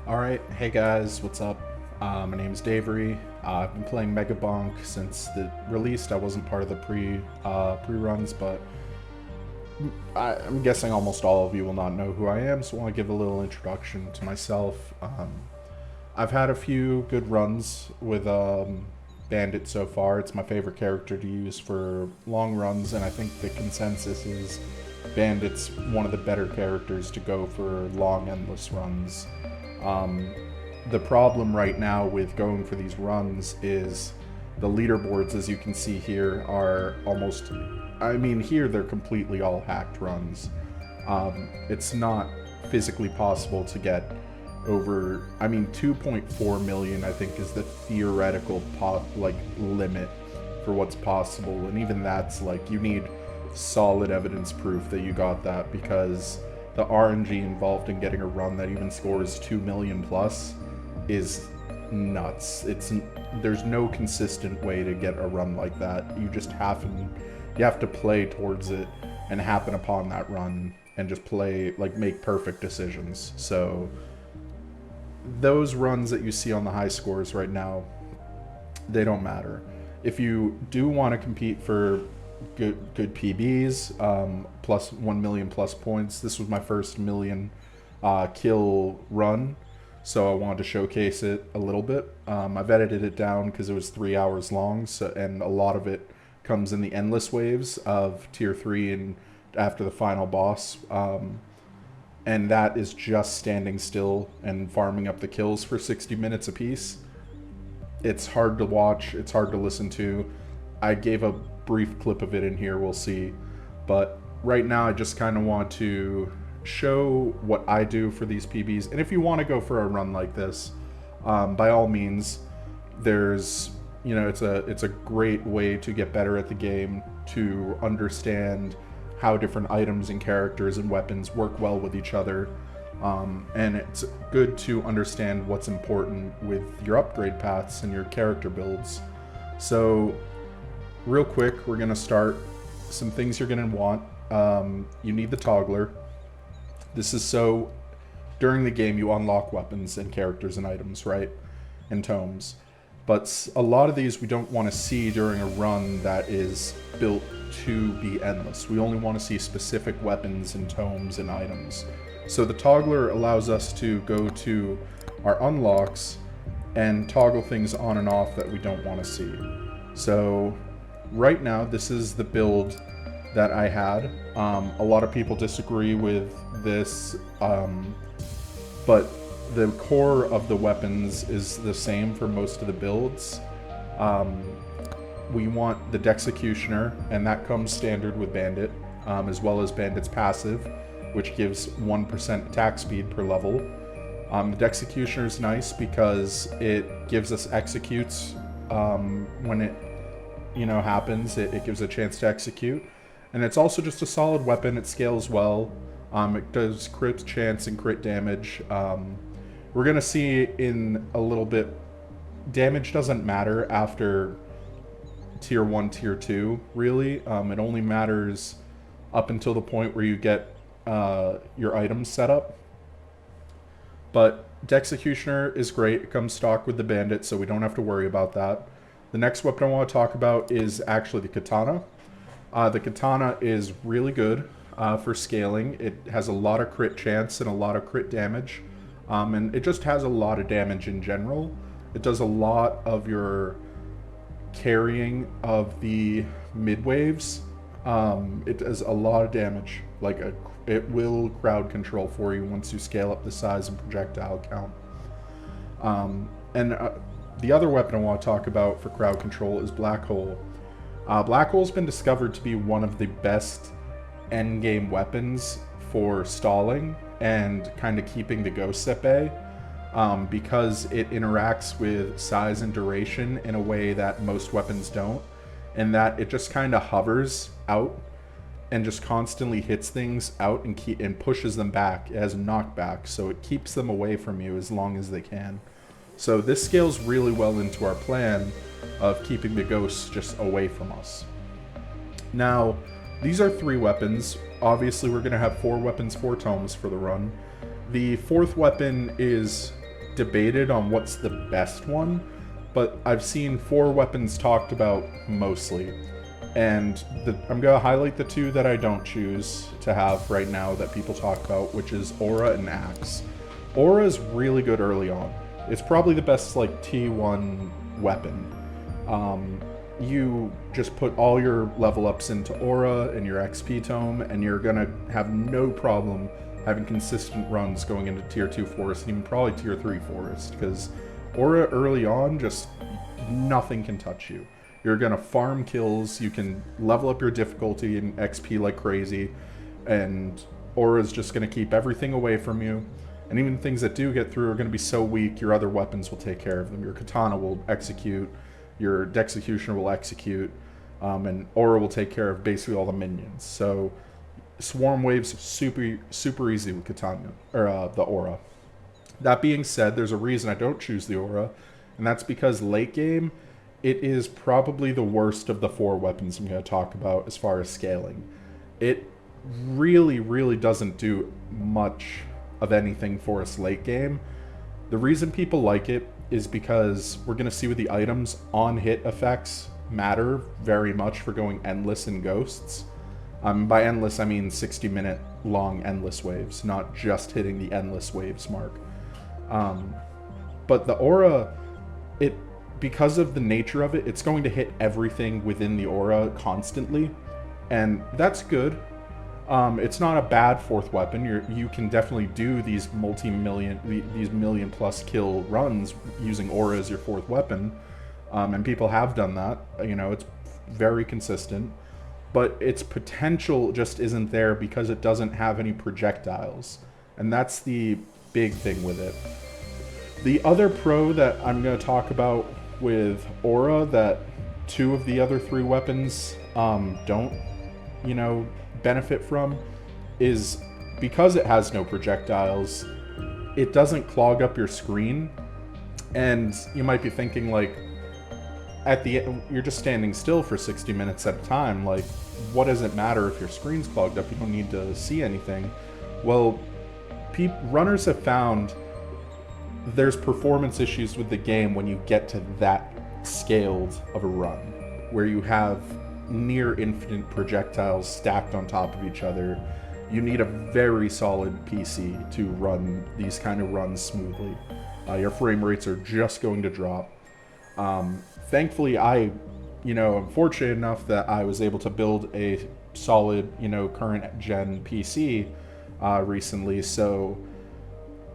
Alright, hey guys, what's up? My name's Davery. I've been playing Megabonk since the released. I wasn't part of the pre-runs, but I'm guessing almost all of you will not know who I am, so I want to give a little introduction to myself. I've had a few good runs with Bandit so far. It's my favorite character to use for long runs, and I think the consensus is Bandit's one of the better characters to go for long, endless runs. Um, the problem right now with going for these runs is the leaderboards, as you can see here, are almost, I mean, here they're completely all hacked runs. It's not physically possible to get over, I mean, 2.4 million, I think, is the theoretical limit for what's possible. And even that's like, you need solid evidence proof that you got that, because the RNG involved in getting a run that even scores 2 million plus is nuts. There's no consistent way to get a run like that. You have to play towards it and happen upon that run and just play, like, make perfect decisions. So those runs that you see on the high scores right now, they don't matter. If you do want to compete for good PBs, plus 1 million plus points. This was my first million kill run, so I wanted to showcase it a little bit. I've edited it down because it was 3 hours long, and a lot of it comes in the endless waves of tier 3 and after the final boss. And that is just standing still and farming up the kills for 60 minutes apiece. It's hard to watch, it's hard to listen to. I gave a brief clip of it in here, we'll see. But right now I just kind of want to show what I do for these PBs. And if you want to go for a run like this, by all means, there's, it's a great way to get better at the game, to understand how different items and characters and weapons work well with each other. And it's good to understand what's important with your upgrade paths and your character builds. So real quick, we're going to start some things you're going to want. You need the toggler. This is so during the game you unlock weapons and characters and items, right? And tomes. But a lot of these we don't want to see during a run that is built to be endless. We only want to see specific weapons and tomes and items. So the toggler allows us to go to our unlocks and toggle things on and off that we don't want to see. So right now, this is the build that I had. A lot of people disagree with this, but the core of the weapons is the same for most of the builds. We want the Dexecutioner, and that comes standard with Bandit, as well as Bandit's passive, which gives 1% attack speed per level. The Dexecutioner is nice because it gives us executes when it happens. It gives a chance to execute, and it's also just a solid weapon. It scales well. It does crit chance and crit damage. We're gonna see in a little bit, damage doesn't matter after tier 1, tier 2, really. It only matters up until the point where you get your items set up. But Dexecutioner is great. It comes stock with the Bandit, so we don't have to worry about that. The next weapon I want to talk about is actually the Katana. The Katana is really good for scaling. It has a lot of crit chance and a lot of crit damage. And it just has a lot of damage in general. It does a lot of your carrying of the mid waves. It does a lot of damage. It will crowd control for you once you scale up the size and projectile count. The other weapon I want to talk about for crowd control is Black Hole. Black Hole's been discovered to be one of the best endgame weapons for stalling and kind of keeping the ghosts at bay, because it interacts with size and duration in a way that most weapons don't, and that it just kind of hovers out and just constantly hits things out and pushes them back. It has knockback, so it keeps them away from you as long as they can. So this scales really well into our plan of keeping the ghosts just away from us. Now, these are 3 weapons. Obviously, we're going to have 4 weapons, 4 tomes for the run. The 4th weapon is debated on what's the best one, but I've seen 4 weapons talked about mostly. And I'm going to highlight the 2 that I don't choose to have right now that people talk about, which is Aura and Axe. Aura is really good early on. It's probably the best like T1 weapon. You just put all your level ups into Aura and your XP tome, and you're going to have no problem having consistent runs going into Tier 2 Forest, and even probably Tier 3 Forest, because Aura early on, just nothing can touch you. You're going to farm kills, you can level up your difficulty and XP like crazy, and Aura's just going to keep everything away from you. And even things that do get through are going to be so weak, your other weapons will take care of them. Your katana will execute, your Dexecutioner will execute, and Aura will take care of basically all the minions. So Swarm Wave's super easy with katana, or the Aura. That being said, there's a reason I don't choose the Aura, and that's because late game, it is probably the worst of the 4 weapons I'm going to talk about as far as scaling. It really doesn't do much of anything for us late game. The reason people like it is because we're going to see with the items, on-hit effects matter very much for going endless and ghosts. By endless, I mean 60-minute long endless waves, not just hitting the endless waves mark. But the Aura, because of the nature of it, it's going to hit everything within the Aura constantly, and that's good. It's not a bad 4th weapon. You can definitely do these million plus kill runs using Aura as your 4th weapon, and people have done that. You know, it's very consistent, but its potential just isn't there because it doesn't have any projectiles, and that's the big thing with it. The other pro that I'm going to talk about with Aura that 2 of the other 3 weapons don't, benefit from is because it has no projectiles, it doesn't clog up your screen. And you might be thinking, like, at the end, you're just standing still for 60 minutes at a time. Like, what does it matter if your screen's clogged up? You don't need to see anything. Well, runners have found there's performance issues with the game when you get to that scaled of a run, where you have near infinite projectiles stacked on top of each other. You need a very solid PC to run these kind of runs smoothly. Your frame rates are just going to drop. Thankfully, I'm fortunate enough that I was able to build a solid, current gen PC recently, so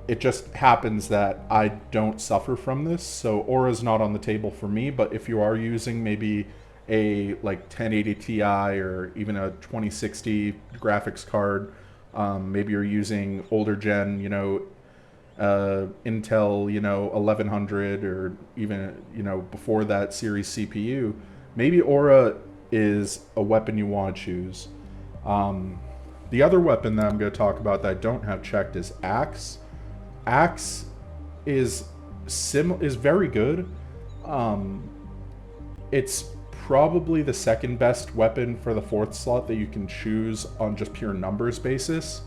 it just happens that I don't suffer from this. So Aura's not on the table for me, but if you are using maybe a 1080 Ti or even a 2060 graphics card, maybe you're using older gen, Intel, 1100 or even, before that series CPU, maybe Aura is a weapon you want to choose. The other weapon that I'm going to talk about that I don't have checked is Axe. Axe is very good. It's probably the 2nd best weapon for the 4th slot that you can choose on just pure numbers basis.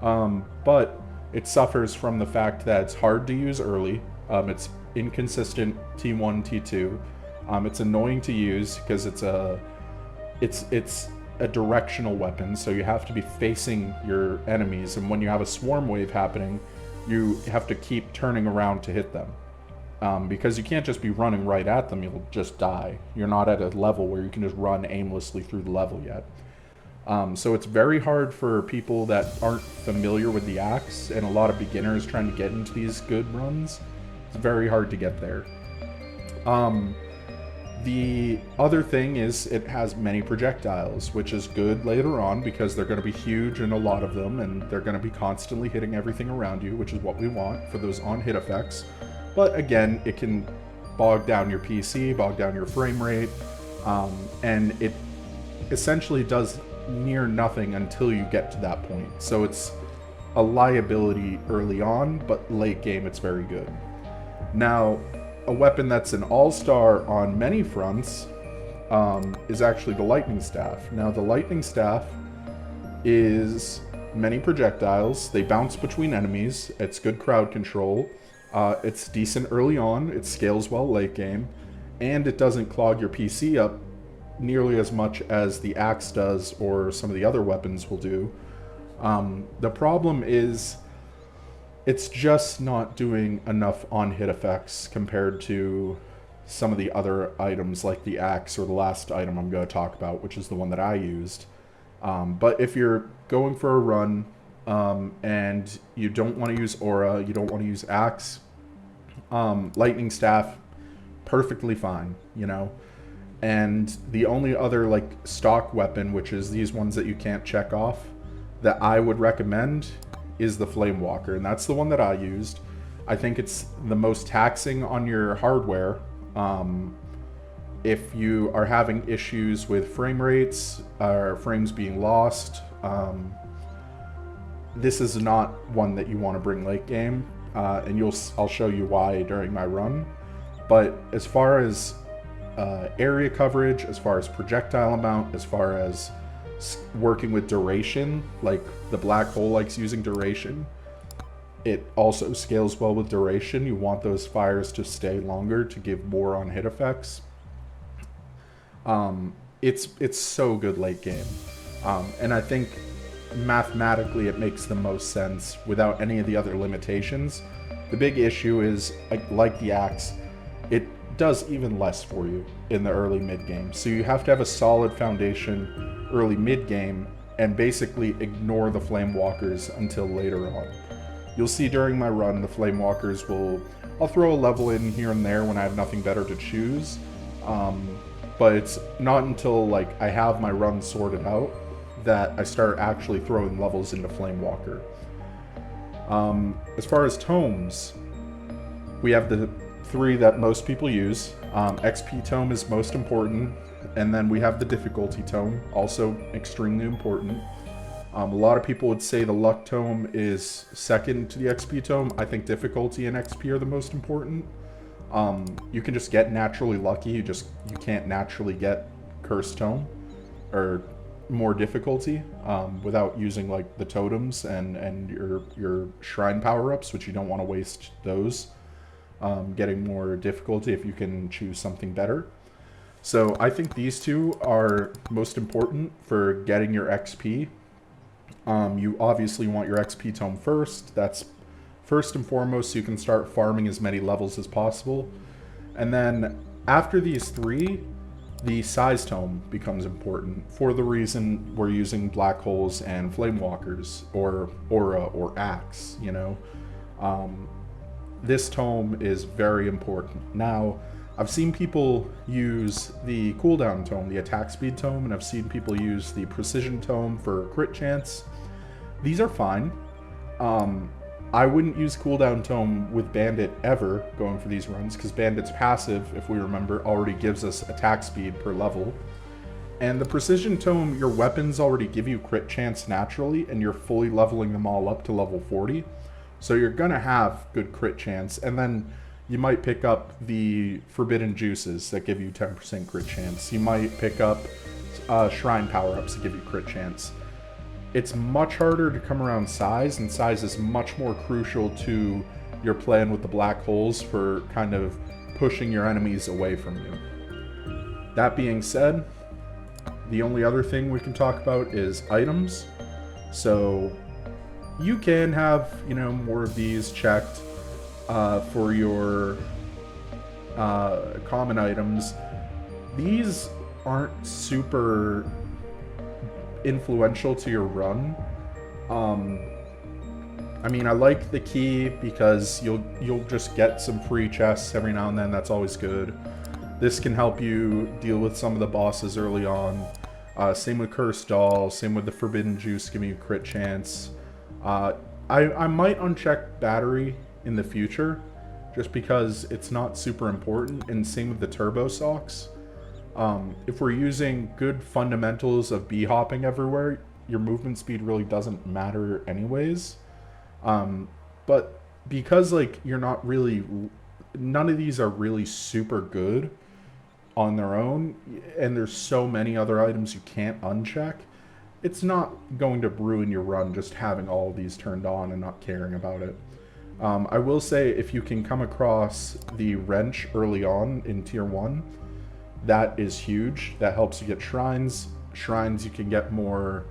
But it suffers from the fact that it's hard to use early. It's inconsistent T1, T2. It's annoying to use because it's a directional weapon, so you have to be facing your enemies, and when you have a swarm wave happening, you have to keep turning around to hit them. Because you can't just be running right at them, you'll just die. You're not at a level where you can just run aimlessly through the level yet. So it's very hard for people that aren't familiar with the axe, and a lot of beginners trying to get into these good runs. It's very hard to get there. The other thing is it has many projectiles, which is good later on because they're going to be huge and a lot of them, and they're going to be constantly hitting everything around you, which is what we want for those on-hit effects. But again, it can bog down your PC, bog down your frame rate, and it essentially does near nothing until you get to that point. So it's a liability early on, but late game it's very good. Now, a weapon that's an all-star on many fronts is actually the lightning staff. Now, the lightning staff is many projectiles. They bounce between enemies. It's good crowd control. It's decent early on, it scales well late game, and it doesn't clog your PC up nearly as much as the axe does or some of the other weapons will do. The problem is it's just not doing enough on-hit effects compared to some of the other items like the axe or the last item I'm going to talk about, which is the one that I used. But if you're going for a run and you don't want to use aura, you don't want to use axe, lightning staff, perfectly fine, you know. And the only other like stock weapon, which is these ones that you can't check off, that I would recommend is the Flame Walker, and that's the one that I used. I think it's the most taxing on your hardware. If you are having issues with frame rates or frames being lost, this is not one that you want to bring late game, and I'll show you why during my run. But as far as area coverage, as far as projectile amount, as far as working with duration, like the black hole likes using duration, it also scales well with duration. You want those fires to stay longer to give more on hit effects. It's so good late game, and I think mathematically it makes the most sense without any of the other limitations. The big issue is, like the axe, it does even less for you in the early mid game. So you have to have a solid foundation early mid game and basically ignore the flame walkers until later on. You'll see during my run the flame walkers I'll throw a level in here and there when I have nothing better to choose, but it's not until like I have my run sorted out that I start actually throwing levels into flame walker. As far as tomes, we have the 3 that most people use. XP tome is most important, and then we have the difficulty tome, also extremely important. A lot of people would say the luck tome is second to the XP tome. I think difficulty and XP are the most important. You can just get naturally lucky, you can't naturally get cursed tome or more difficulty without using like the totems and your shrine power-ups, which you don't want to waste those. Getting more difficulty if you can choose something better. So I think these 2 are most important for getting your XP. You obviously want your XP tome first. That's first and foremost, so you can start farming as many levels as possible. And then after these 3, the size tome becomes important for the reason we're using black holes and flame walkers or aura or axe, you know. This tome is very important. Now, I've seen people use the cooldown tome, the attack speed tome, and I've seen people use the precision tome for crit chance. These are fine. I wouldn't use cooldown tome with Bandit ever going for these runs, because Bandit's passive, if we remember, already gives us attack speed per level. And the precision tome, your weapons already give you crit chance naturally, and you're fully leveling them all up to level 40. So you're going to have good crit chance, and then you might pick up the forbidden juices that give you 10% crit chance. You might pick up shrine power-ups that give you crit chance. It's much harder to come around size, and size is much more crucial to your plan with the black holes for kind of pushing your enemies away from you. That being said, the only other thing we can talk about is items. So you can have, you know, more of these checked for your common items. These aren't super influential to your run. I mean, I like the key because you'll just get some free chests every now and then. That's always good. This can help you deal with some of the bosses early on. Same with Cursed Doll, same with the Forbidden Juice giving you crit chance. I might uncheck Battery in the future, just because it's not super important, and same with the Turbo Socks. If we're using good fundamentals of bee-hopping everywhere, your movement speed really doesn't matter anyways. But because, like, you're not really... None of these are really super good on their own, and there's so many other items you can't uncheck, it's not going to ruin your run just having all of these turned on and not caring about it. I will say if you can come across the wrench early on in tier 1, that is huge. That helps you get shrines. Shrines, you can get more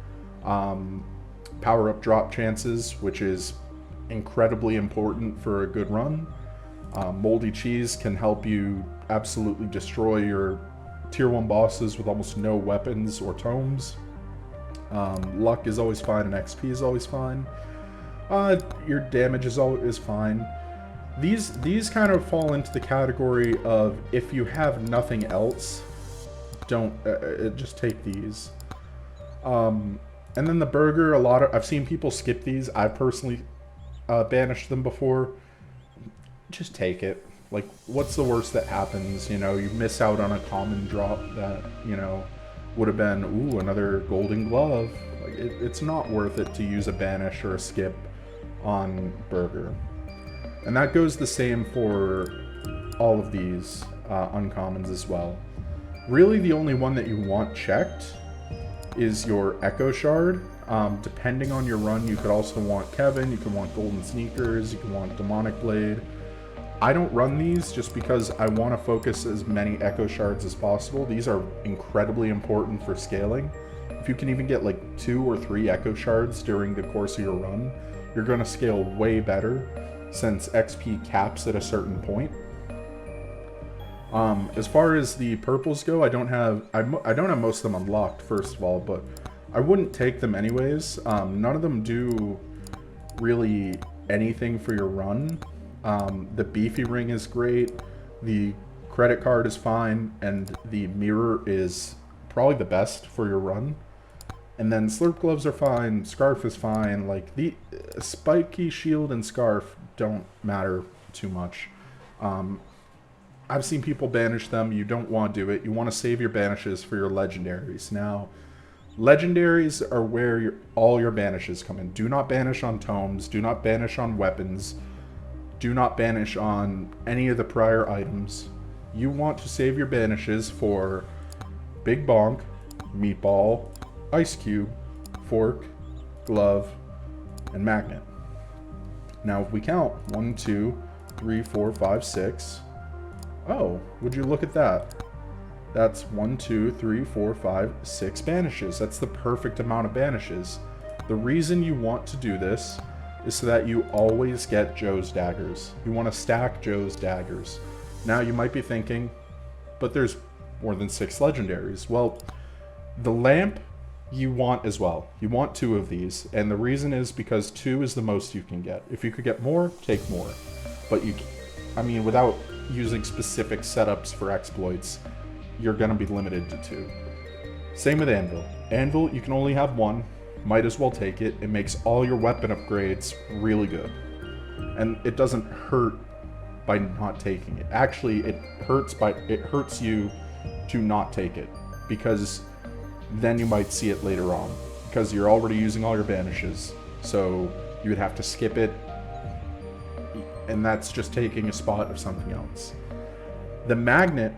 power-up drop chances, which is incredibly important for a good run. Moldy Cheese can help you absolutely destroy your tier 1 bosses with almost no weapons or tomes. Luck is always fine and XP is always fine. Your damage is fine. These kind of fall into the category of if you have nothing else, don't just take these. And then the burger, I've seen people skip these. I've personally banished them before. Just take it. Like, what's the worst that happens? You know, you miss out on a common drop that, you know, would have been, ooh, another golden glove. Like, it's not worth it to use a banish or a skip on burger. And that goes the same for all of these uncommons as well. Really, the only one that you want checked is your Echo Shard. Depending on your run, you could also want Kevin, you can want Golden Sneakers, you can want Demonic Blade. I don't run these just because I want to focus as many Echo Shards as possible. These are incredibly important for scaling. If you can even get like 2 or 3 Echo Shards during the course of your run, you're going to scale way better since XP caps at a certain point. As far as the purples go, I don't have most of them unlocked, first of all, but I wouldn't take them anyways. None of them do really anything for your run. The beefy ring is great, the credit card is fine, and the mirror is probably the best for your run. And then slurp gloves are fine, scarf is fine. Like, the spiky shield and scarf don't matter too much. I've seen people banish them. You don't want to do it. You want to save your banishes for your legendaries. Now, legendaries are where all your banishes come in. Do not banish on tomes. Do not banish on weapons. Do not banish on any of the prior items. You want to save your banishes for Big Bonk, Meatball, Ice Cube, Fork, Glove, and Magnet. Now, if we count 1, 2, 3, 4, 5, 6. Oh, would you look at that? That's 1, 2, 3, 4, 5, 6 banishes. That's the perfect amount of banishes. The reason you want to do this is so that you always get Joe's daggers. You want to stack Joe's daggers. Now you might be thinking, but there's more than 6 legendaries. Well, the lamp you want as well. You want 2 of these, and the reason is because 2 is the most you can get. If you could get more, take more. But without using specific setups for exploits, you're gonna be limited to 2. Same with Anvil. Anvil, you can only have 1. Might as well take it. It makes all your weapon upgrades really good. And it doesn't hurt by not taking it. Actually, it hurts you to not take it, because then you might see it later on, because you're already using all your banishes. So you would have to skip it, and that's just taking a spot of something else. The magnet,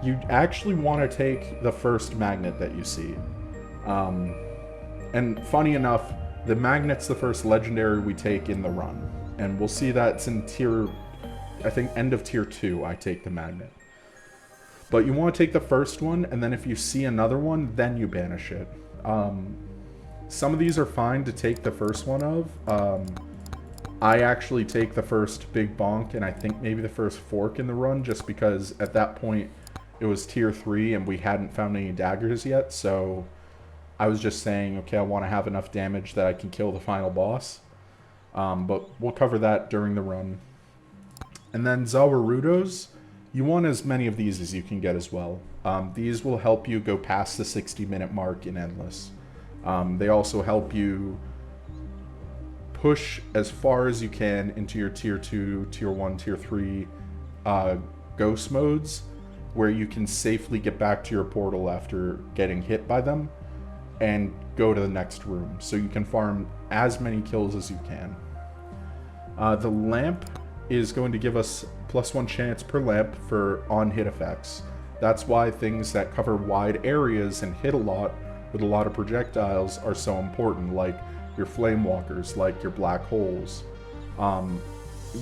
you actually want to take the first magnet that you see. And funny enough, the magnet's the first legendary we take in the run. And we'll see that's in I think end of tier 2, I take the magnet. But you want to take the first one, and then if you see another one, then you banish it. Some of these are fine to take the first one of. I actually take the first Big Bonk, and I think maybe the first Fork in the run, just because at that point it was tier 3 and we hadn't found any daggers yet, so I was just saying, okay, I want to have enough damage that I can kill the final boss. But we'll cover that during the run. And then Zawarudos, you want as many of these as you can get as well. These will help you go past the 60-minute mark in Endless. They also help you push as far as you can into your tier 2, tier 1, tier 3 ghost modes, where you can safely get back to your portal after getting hit by them and go to the next room, so you can farm as many kills as you can. The lamp is going to give us +1 chance per lamp for on-hit effects. That's why things that cover wide areas and hit a lot with a lot of projectiles are so important, like your flame walkers, like your black holes.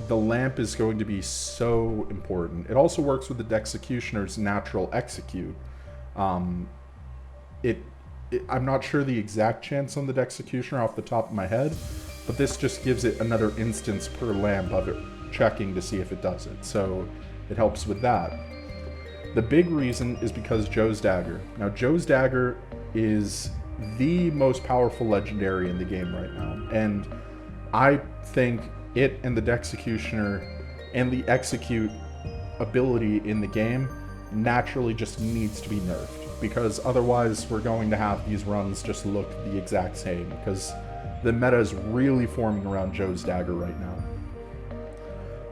the lamp is going to be so important. It also works with the Executioner's natural execute. Um, I'm not sure the exact chance on the Executioner off the top of my head, but this just gives it another instance per lamp of it checking to see if it does it. So it helps with that. The big reason is because Joe's Dagger. Now, Joe's Dagger is the most powerful legendary in the game right now, and I think it and the Executioner and the execute ability in the game naturally just needs to be nerfed, because otherwise we're going to have these runs just look the exact same, because the meta is really forming around Joe's Dagger right now.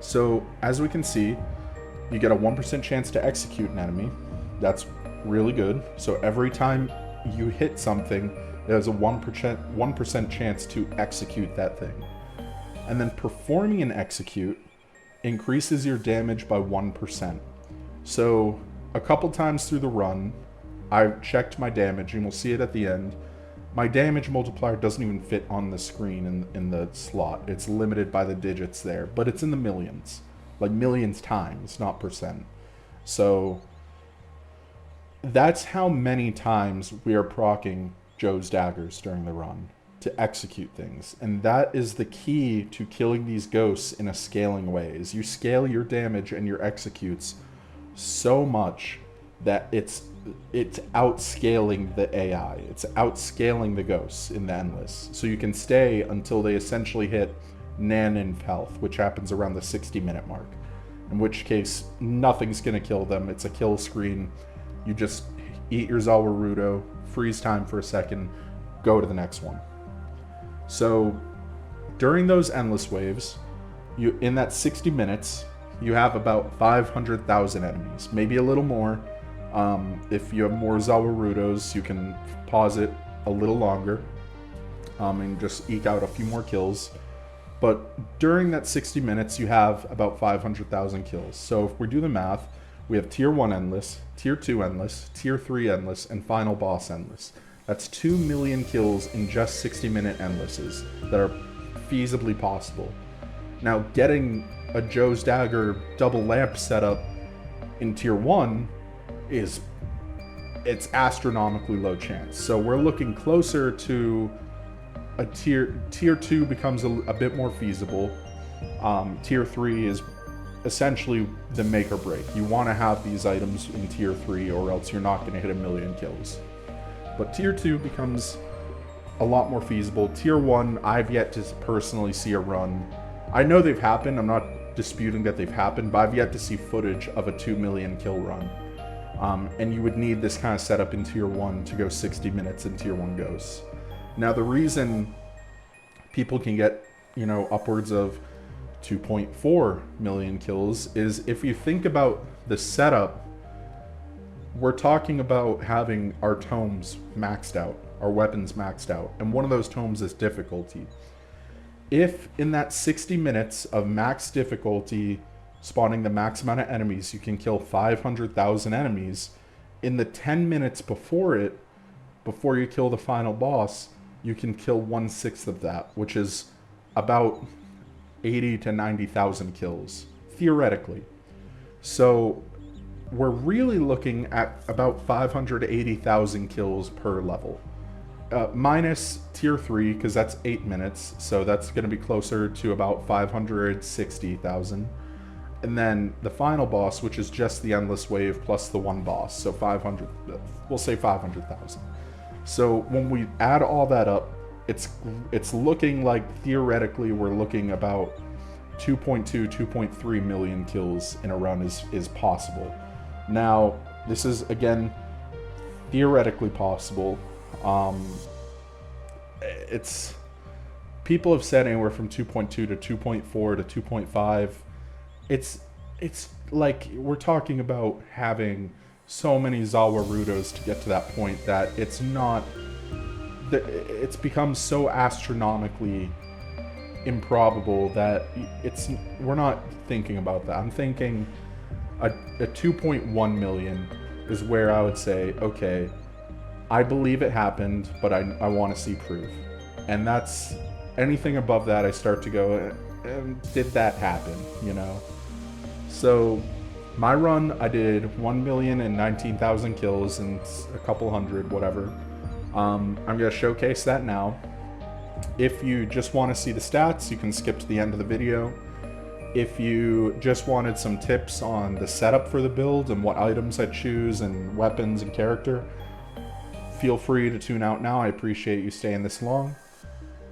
So as we can see, you get a 1% chance to execute an enemy. That's really good. So every time you hit something, there's a 1% chance to execute that thing. And then performing an execute increases your damage by 1%. So a couple times through the run, I've checked my damage, and we'll see it at the end. My damage multiplier doesn't even fit on the screen in the slot. It's limited by the digits there, but it's in the millions. Like millions times, not percent. So that's how many times we are proccing Joe's Daggers during the run to execute things. And that is the key to killing these ghosts in a scaling way, is you scale your damage and your executes so much that it's outscaling the AI. It's outscaling the ghosts in the Endless. So you can stay until they essentially hit Nan health, which happens around the 60-minute mark. In which case, nothing's going to kill them. It's a kill screen. You just eat your Zawarudo, freeze time for a second, go to the next one. So during those Endless waves, in that 60 minutes, you have about 500,000 enemies, maybe a little more. If you have more Zawarudos, you can pause it a little longer and just eke out a few more kills. But during that 60 minutes, you have about 500,000 kills. So if we do the math, we have Tier 1 Endless, Tier 2 Endless, Tier 3 Endless, and Final Boss Endless. That's 2 million kills in just 60-minute Endlesses that are feasibly possible. Now, getting a Joe's Dagger double lamp setup in Tier 1 it's astronomically low chance. So we're looking closer to a tier 2 becomes a bit more feasible. Tier 3 is essentially the make or break. You want to have these items in Tier 3 or else you're not going to hit 1 million kills. But Tier 2 becomes a lot more feasible. Tier 1, I've yet to personally see a run. I know they've happened, I'm not disputing that they've happened, but I've yet to see footage of a 2 million kill run. And you would need this kind of setup in Tier 1 to go 60 minutes in Tier 1 ghosts. Now, the reason people can get, upwards of 2.4 million kills is if you think about the setup, we're talking about having our tomes maxed out, our weapons maxed out, and one of those tomes is difficulty. If in that 60 minutes of max difficulty, spawning the max amount of enemies, you can kill 500,000 enemies, in the 10 minutes before you kill the final boss, you can kill 1/6 of that, which is about 80 to 90,000 kills, theoretically. So we're really looking at about 580,000 kills per level. Minus Tier 3, because that's 8 minutes, so that's going to be closer to about 560,000. And then the final boss, which is just the Endless Wave plus the one boss, so 500, we'll say 500,000. So when we add all that up, it's looking like theoretically we're looking about 2.2, 2.3 million kills in a run is possible. Now, this is, again, theoretically possible. People have said anywhere from 2.2 to 2.4 to 2.5. It's like we're talking about having so many Zawarudos to get to that point that it's become so astronomically improbable that we're not thinking about that. I'm thinking a 2.1 million is where I would say, okay, I believe it happened, but I want to see proof. And that's anything above that, I start to go, did that happen, you know? So my run, I did 1,019,000 kills and a couple hundred, whatever. I'm going to showcase that now. If you just want to see the stats, you can skip to the end of the video. If you just wanted some tips on the setup for the build and what items I choose and weapons and character, feel free to tune out now. I appreciate you staying this long.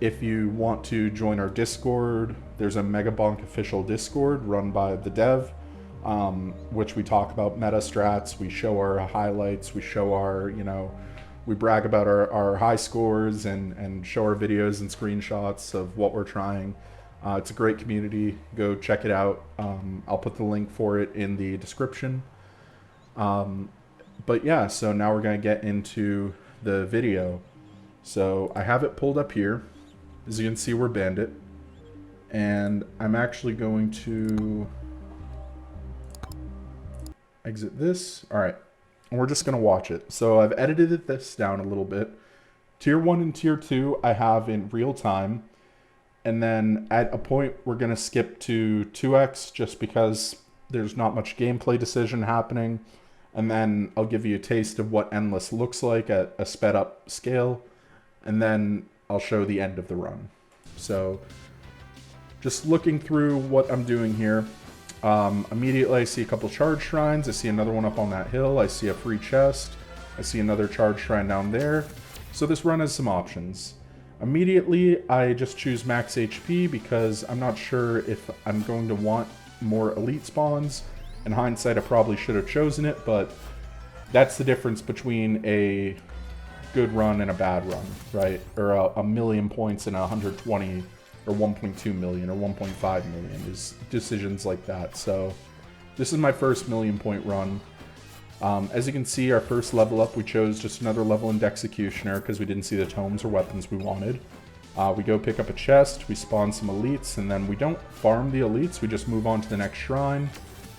If you want to join our Discord, there's a Megabonk official Discord run by the dev, which we talk about meta strats, we show our highlights, we show our, we brag about our high scores and show our videos and screenshots of what we're trying. It's a great community. Go check it out. I'll put the link for it in the description. But yeah, so now we're going to get into the video. So I have it pulled up here. As you can see, we're Bandit. And I'm actually going to exit this. All right. And we're just going to watch it. So I've edited this down a little bit. Tier 1 and Tier 2 I have in real time. And then at a point, we're going to skip to 2x just because there's not much gameplay decision happening. And then I'll give you a taste of what Endless looks like at a sped up scale. And then I'll show the end of the run. So just looking through what I'm doing here. Immediately I see a couple charge shrines. I see another one up on that hill. I see a free chest. I see another charge shrine down there. So this run has some options. Immediately, I just choose max HP because I'm not sure if I'm going to want more elite spawns. In hindsight, I probably should have chosen it, but that's the difference between a good run and a bad run, right? Or a million points and 120 or 1.2 million or 1.5 million is decisions like that. So this is my first million point run. As you can see, our first level up, we chose just another level in Executioner because we didn't see the tomes or weapons we wanted. We go pick up a chest, we spawn some elites, and then we don't farm the elites, we just move on to the next shrine,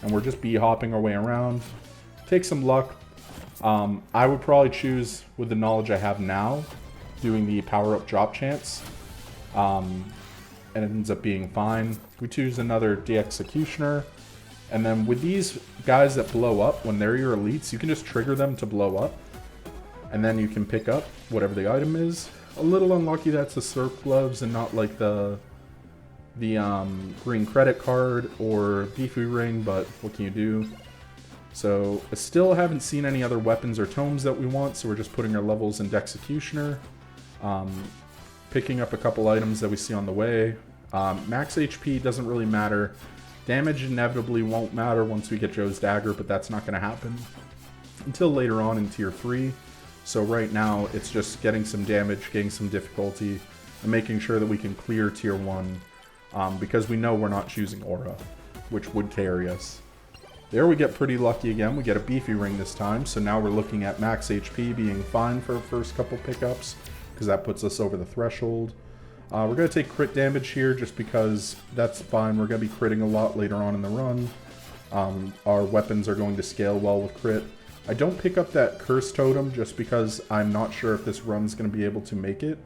and we're just bee-hopping our way around. Take some luck. I would probably choose, with the knowledge I have now, doing the power-up drop chance, and it ends up being fine. We choose another de-executioner. And then with these guys that blow up, when they're your elites, you can just trigger them to blow up. And then you can pick up whatever the item is. A little unlucky that's the surf gloves and not like the green credit card or beefy ring, but what can you do? So I still haven't seen any other weapons or tomes that we want, so we're just putting our levels in Executioner. Picking up a couple items that we see on the way. Max HP doesn't really matter. Damage inevitably won't matter once we get Joe's Dagger, but that's not going to happen until later on in Tier 3. So right now, it's just getting some damage, getting some difficulty, and making sure that we can clear Tier 1, because we know we're not choosing Aura, which would carry us. There we get pretty lucky again. We get a beefy ring this time, so now we're looking at max HP being fine for our first couple pickups, because that puts us over the threshold. We're going to take crit damage here just because that's fine. We're going to be critting a lot later on in the run. Our weapons are going to scale well with crit. I don't pick up that curse totem just because I'm not sure if this run's going to be able to make it.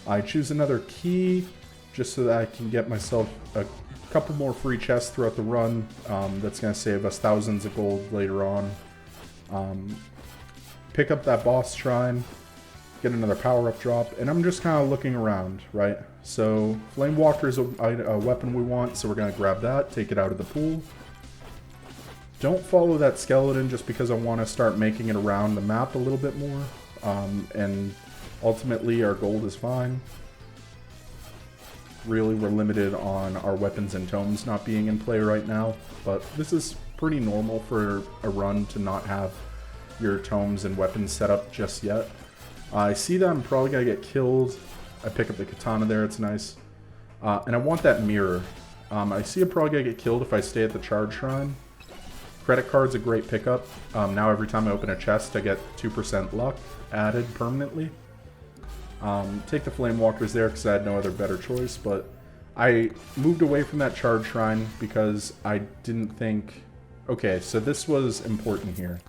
I choose another key just so that I can get myself a couple more free chests throughout the run. That's going to save us thousands of gold later on. Pick up that boss shrine. Get another power-up drop, and I'm just kind of looking around, right? So, Flame Walker is a weapon we want, so we're going to grab that, take it out of the pool. Don't follow that skeleton just because I want to start making it around the map a little bit more, and ultimately our gold is fine. Really, we're limited on our weapons and tomes not being in play right now, but this is pretty normal for a run to not have your tomes and weapons set up just yet. I see that I'm probably going to get killed. I pick up the katana there, it's nice. And I want that mirror. I see I'm probably going to get killed if I stay at the charge shrine. Credit card's a great pickup. Now every time I open a chest I get 2% luck added permanently. Take the flame walkers there because I had no other better choice, but I moved away from that charge shrine because I didn't think... Okay, so this was important here.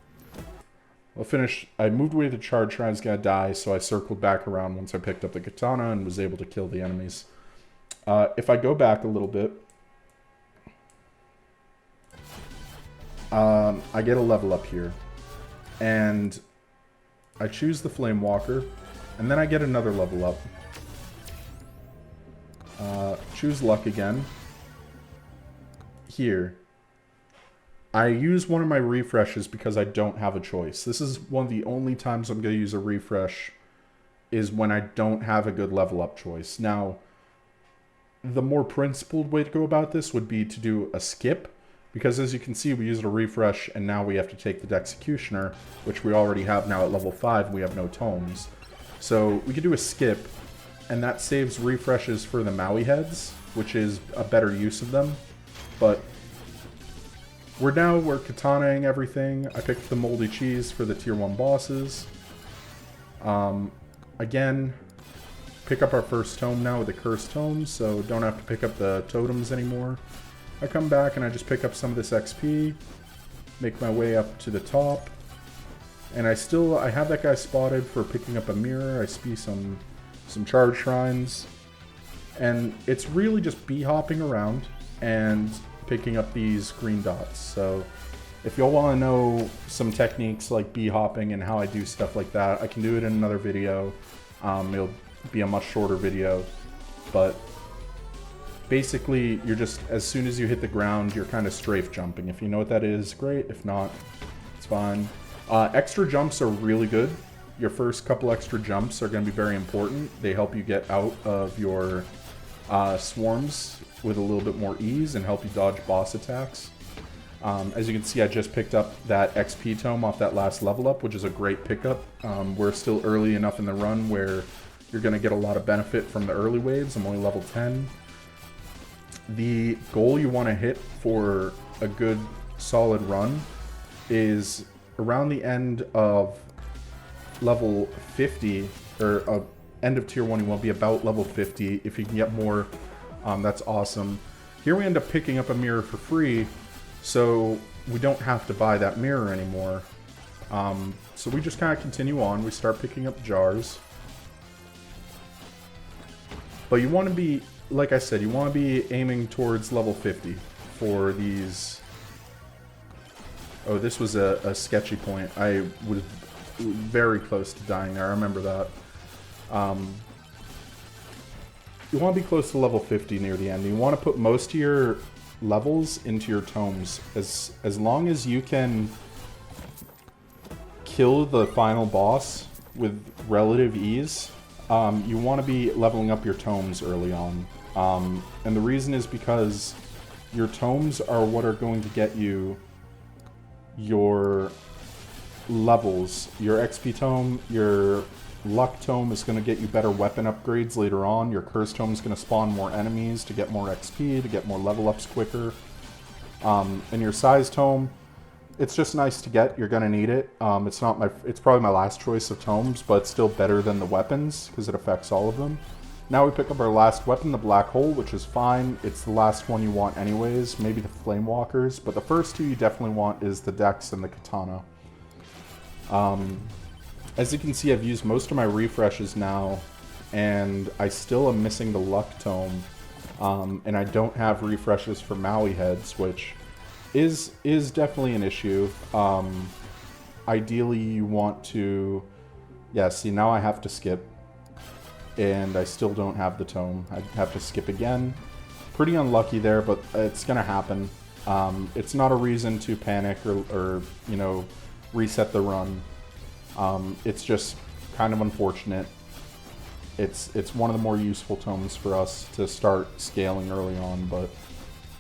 I'll finish. I moved away to the charge shrine. I was going to die, so I circled back around once I picked up the katana and was able to kill the enemies. If I go back a little bit, I get a level up here. And I choose the Flame Walker, and then I get another level up. Choose Luck again. Here. I use one of my refreshes because I don't have a choice. This is one of the only times I'm going to use a refresh is when I don't have a good level up choice. Now, the more principled way to go about this would be to do a skip, because as you can see, we used a refresh and now we have to take the Executioner, which we already have now at level 5, and we have no tomes. So we could do a skip, and that saves refreshes for the Maui heads, which is a better use of them. But we're katanaing everything. I picked the moldy cheese for the tier 1 bosses. Again, pick up our first tome now with the cursed tomes, so don't have to pick up the totems anymore. I come back and I just pick up some of this XP, make my way up to the top, and I have that guy spotted for picking up a mirror. I see some charge shrines, and it's really just bee-hopping around and picking up these green dots. So if y'all want to know some techniques like bee-hopping and how I do stuff like that, I can do it in another video. It'll be a much shorter video, but basically you're just, as soon as you hit the ground, you're kind of strafe jumping. If you know what that is, great. If not, it's fine. Extra jumps are really good. Your first couple extra jumps are going to be very important. They help you get out of your swarms with a little bit more ease and help you dodge boss attacks. As you can see, I just picked up that XP tome off that last level up, which is a great pickup. We're still early enough in the run where you're going to get a lot of benefit from the early waves. I'm only level 10. The goal you want to hit for a good solid run is around the end of level 50, or end of tier 1, you want to be about level 50. If you can get more, that's awesome. Here we end up picking up a mirror for free, so we don't have to buy that mirror anymore. So we just kind of continue on. We start picking up jars. But you want to be, like I said, you want to be aiming towards level 50 for these. Oh, this was a sketchy point. I was very close to dying there. I remember that. You want to be close to level 50 near the end. You want to put most of your levels into your tomes. As long as you can kill the final boss with relative ease, you want to be leveling up your tomes early on. And the reason is because your tomes are what are going to get you your levels. Your XP tome, your luck tome is going to get you better weapon upgrades later on. Your curse tome is going to spawn more enemies to get more XP, to get more level ups quicker. And your size tome, it's just nice to get. You're going to need it. It's probably my last choice of tomes, but it's still better than the weapons because it affects all of them. Now we pick up our last weapon, the Black Hole, which is fine. It's the last one you want anyways, maybe the Flame Walkers, but the first two you definitely want is the Dex and the Katana. As you can see, I've used most of my refreshes now, and I still am missing the Luck Tome, and I don't have refreshes for Maui heads, which is definitely an issue. Ideally, you want to... Yeah, see, now I have to skip. And I still don't have the tome. I have to skip again. Pretty unlucky there, but it's gonna happen. It's not a reason to panic or you know, reset the run. It's just kind of unfortunate. It's one of the more useful tomes for us to start scaling early on, but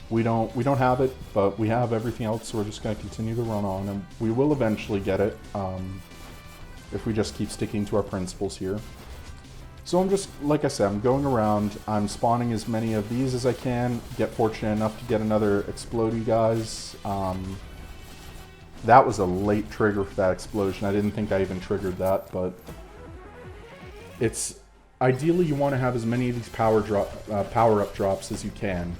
we don't have it, but we have everything else, so we're just gonna continue to run on, and we will eventually get it if we just keep sticking to our principles here. So I'm just, like I said, I'm going around, I'm spawning as many of these as I can, get fortunate enough to get another Explodey guys. That was a late trigger for that explosion. I didn't think I even triggered that, but it's, ideally you want to have as many of these power-up drops as you can,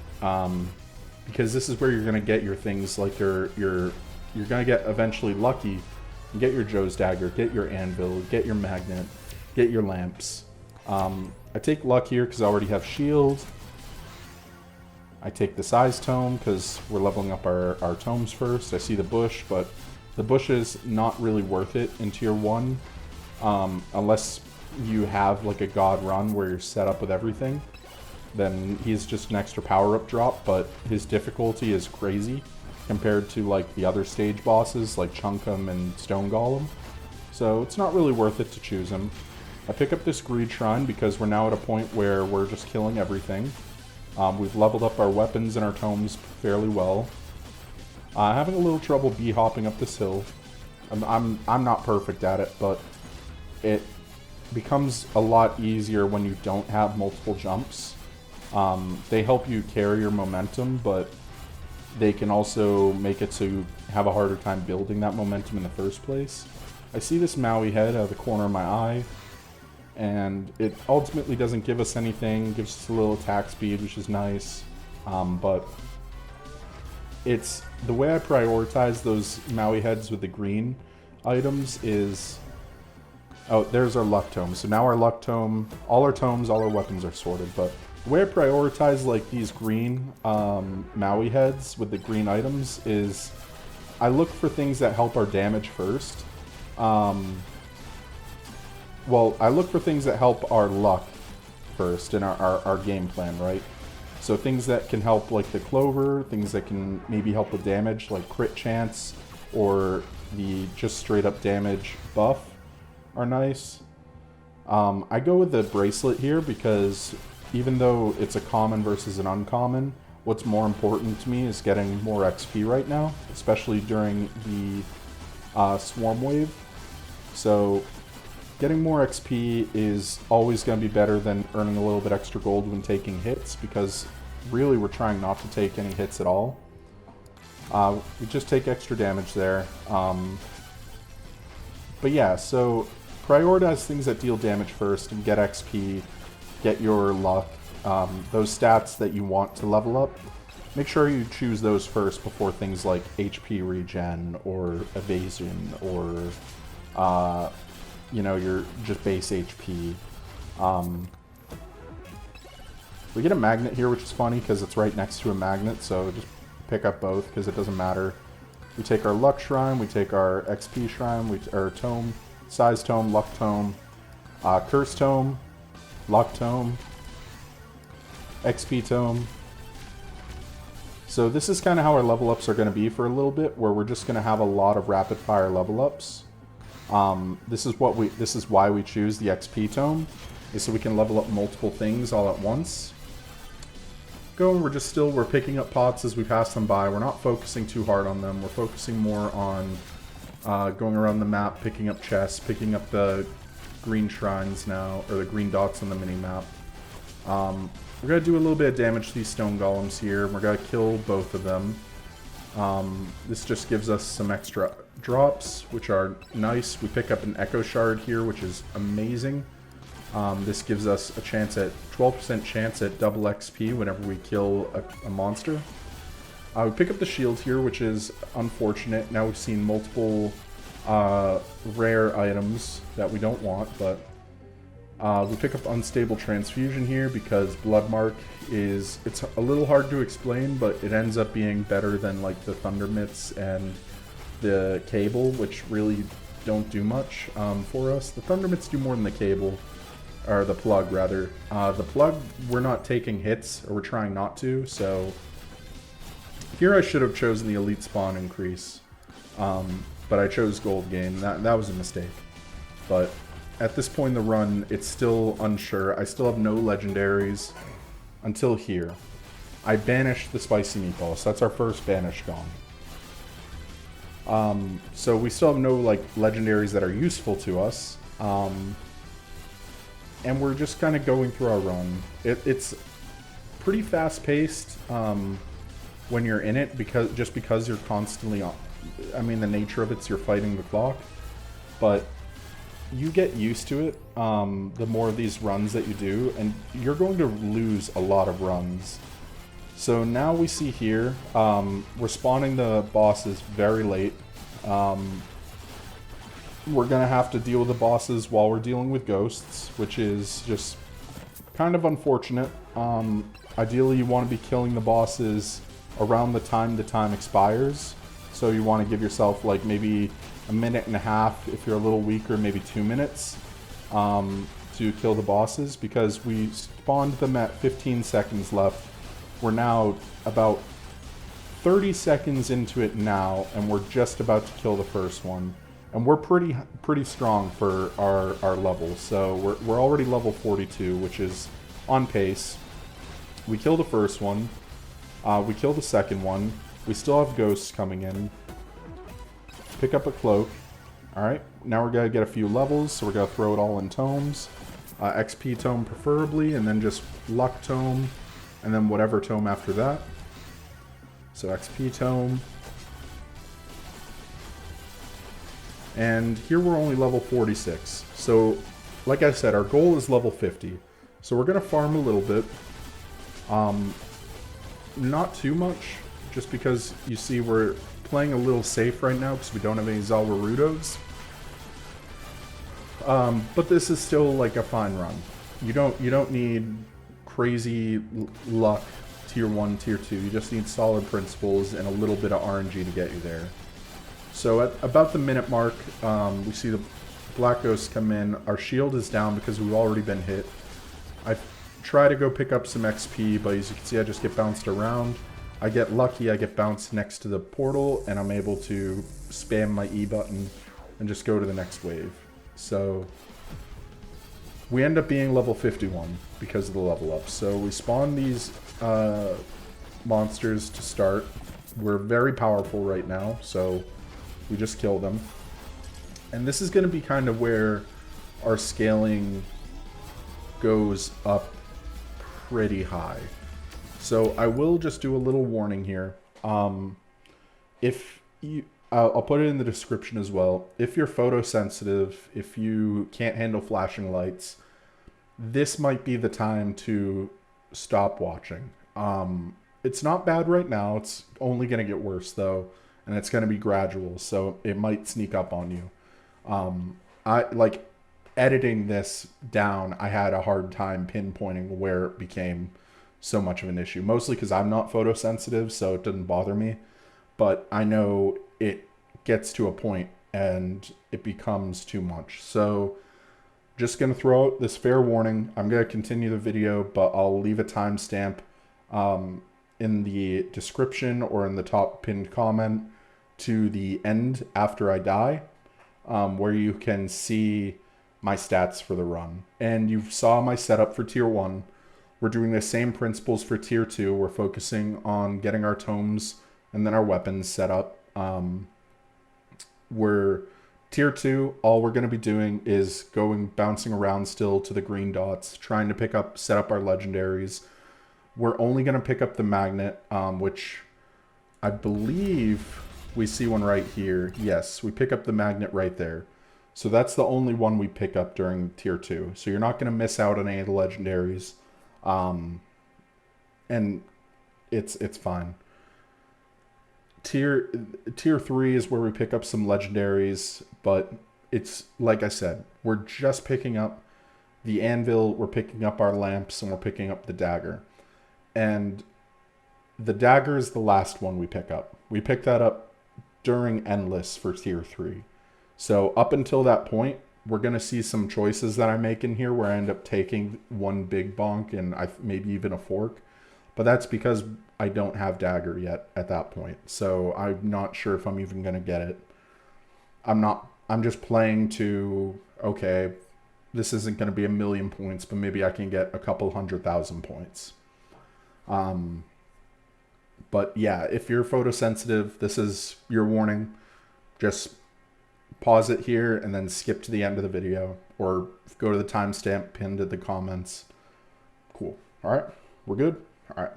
because this is where you're going to get your things like you're going to get eventually lucky, and get your Joe's Dagger, get your Anvil, get your Magnet, get your Lamps. I take luck here because I already have shield. I take the size tome because we're leveling up our tomes first. I see the bush, but the bush is not really worth it in tier 1 unless you have like a god run where you're set up with everything. Then he's just an extra power-up drop, but his difficulty is crazy compared to like the other stage bosses like Chunkum and Stone Golem. So it's not really worth it to choose him. I pick up this Greed Shrine because we're now at a point where we're just killing everything. We've leveled up our weapons and our tomes fairly well. Having a little trouble bee-hopping up this hill. I'm not perfect at it, but it becomes a lot easier when you don't have multiple jumps. They help you carry your momentum, but they can also make it so you have a harder time building that momentum in the first place. I see this Maui head out of the corner of my eye, and it ultimately doesn't give us anything. It gives us a little attack speed, which is nice, but it's the way I prioritize those Maui heads with the green items is... Oh, there's our luck tome. So now our luck tome, all our tomes, all our weapons are sorted, but the way I prioritize like these green Maui heads with the green items is I look for things that help our damage first. Well, I look for things that help our luck first in our game plan, right? So things that can help like the clover, things that can maybe help with damage like crit chance or the just straight up damage buff are nice. I go with the bracelet here because even though it's a common versus an uncommon, what's more important to me is getting more XP right now, especially during the swarm wave. So getting more XP is always going to be better than earning a little bit extra gold when taking hits, because really we're trying not to take any hits at all. We just take extra damage there. But yeah, so prioritize things that deal damage first and get XP, get your luck. Those stats that you want to level up, make sure you choose those first before things like HP regen or evasion or you know, your just base HP. We get a magnet here, which is funny because it's right next to a magnet, so just pick up both because it doesn't matter. We take our luck shrine, we take our XP shrine, our tome, size tome, luck tome, curse tome, luck tome, XP tome. So this is kind of how our level ups are going to be for a little bit, where we're just going to have a lot of rapid fire level ups. This is why we choose the XP tome, is so we can level up multiple things all at once. We're picking up pots as we pass them by. We're not focusing too hard on them. We're focusing more on going around the map, picking up chests, picking up the green shrines now, or the green dots on the mini-map. We're going to do a little bit of damage to these stone golems here. We're going to kill both of them. This just gives us some extra drops, which are nice. We pick up an echo shard here, which is amazing. This gives us a 12% chance at double XP whenever we kill a monster. We pick up the shield here, which is unfortunate. Now we've seen multiple rare items that we don't want, but we pick up unstable transfusion here because Bloodmark it's a little hard to explain, but it ends up being better than like the Thunder Mitts and the Cable, which really don't do much for us. The Thunder Mitts do more than the Cable. Or the plug, rather. The plug, we're not taking hits, or we're trying not to, so... Here I should have chosen the elite spawn increase. But I chose gold gain. That was a mistake. But at this point in the run, it's still unsure. I still have no legendaries until here. I banished the spicy meatball, so that's our first banish gone. So we still have no like legendaries that are useful to us. And we're just kind of going through our run. It's pretty fast-paced when you're in it, because you're constantly on. I mean, the nature of it's you're fighting the clock, but you get used to it the more of these runs that you do, and you're going to lose a lot of runs. So now we see here, we're spawning the bosses very late. We're going to have to deal with the bosses while we're dealing with ghosts, which is just kind of unfortunate. Ideally, you want to be killing the bosses around the time expires. So you want to give yourself like maybe a minute and a half if you're a little weaker, maybe 2 minutes to kill the bosses, because we spawned them at 15 seconds left. We're now about 30 seconds into it now, and we're just about to kill the first one. And we're pretty strong for our level. So we're already level 42, which is on pace. We kill the first one. We kill the second one. We still have ghosts coming in. Pick up a cloak. Alright, now we're going to get a few levels, so we're going to throw it all in tomes. XP tome preferably, and then just luck tome, and then whatever tome after that. So XP tome. And here we're only level 46. So, like I said, our goal is level 50. So we're going to farm a little bit. Not too much, just because you see we're playing a little safe right now because we don't have any Zalwarudos. But this is still like a fine run. You don't need crazy luck tier 1, tier 2. You just need solid principles and a little bit of RNG to get you there. So at about the minute mark, we see the black ghosts come in. Our shield is down because we've already been hit. I try to go pick up some XP, but as you can see, I just get bounced around. I get lucky, I get bounced next to the portal, and I'm able to spam my E button and just go to the next wave. So we end up being level 51 because of the level up. So we spawn these monsters to start. We're very powerful right now, so we just kill them. And this is going to be kind of where our scaling goes up pretty high. So I will just do a little warning here. If you, I'll put it in the description as well. If you're photosensitive, if you can't handle flashing lights, this might be the time to stop watching. It's not bad right now. It's only going to get worse though, and it's going to be gradual, so it might sneak up on you. I like editing this down. I had a hard time pinpointing where it became so much of an issue, mostly because I'm not photosensitive, so it doesn't bother me. But I know it gets to a point and it becomes too much. So just going to throw out this fair warning. I'm going to continue the video, but I'll leave a timestamp in the description or in the top pinned comment to the end after I die, where you can see my stats for the run. And you saw my setup for tier 1. We're doing the same principles for tier 2. We're focusing on getting our tomes and then our weapons set up. We're tier 2, all we're going to be doing is bouncing around still to the green dots, trying to set up our legendaries. We're only going to pick up the magnet, which I believe we see one right here. Yes, we pick up the magnet right there. So that's the only one we pick up during tier 2. So you're not going to miss out on any of the legendaries. And it's fine. Tier 3 is where we pick up some legendaries, but it's like I said, we're just picking up the anvil, we're picking up our lamps, and we're picking up the dagger. And the dagger is the last one we pick up. We pick that up during Endless for tier 3. So up until that point, we're going to see some choices that I make in here where I end up taking one big bonk and maybe even a fork. But that's because I don't have dagger yet at that point. So I'm not sure if I'm even going to get it. I'm just playing to, okay, this isn't going to be 1,000,000 points, but maybe I can get a couple 100,000 points. But yeah, if you're photosensitive, this is your warning. Just pause it here and then skip to the end of the video, or go to the timestamp pinned at the comments. Cool. All right, we're good. All right.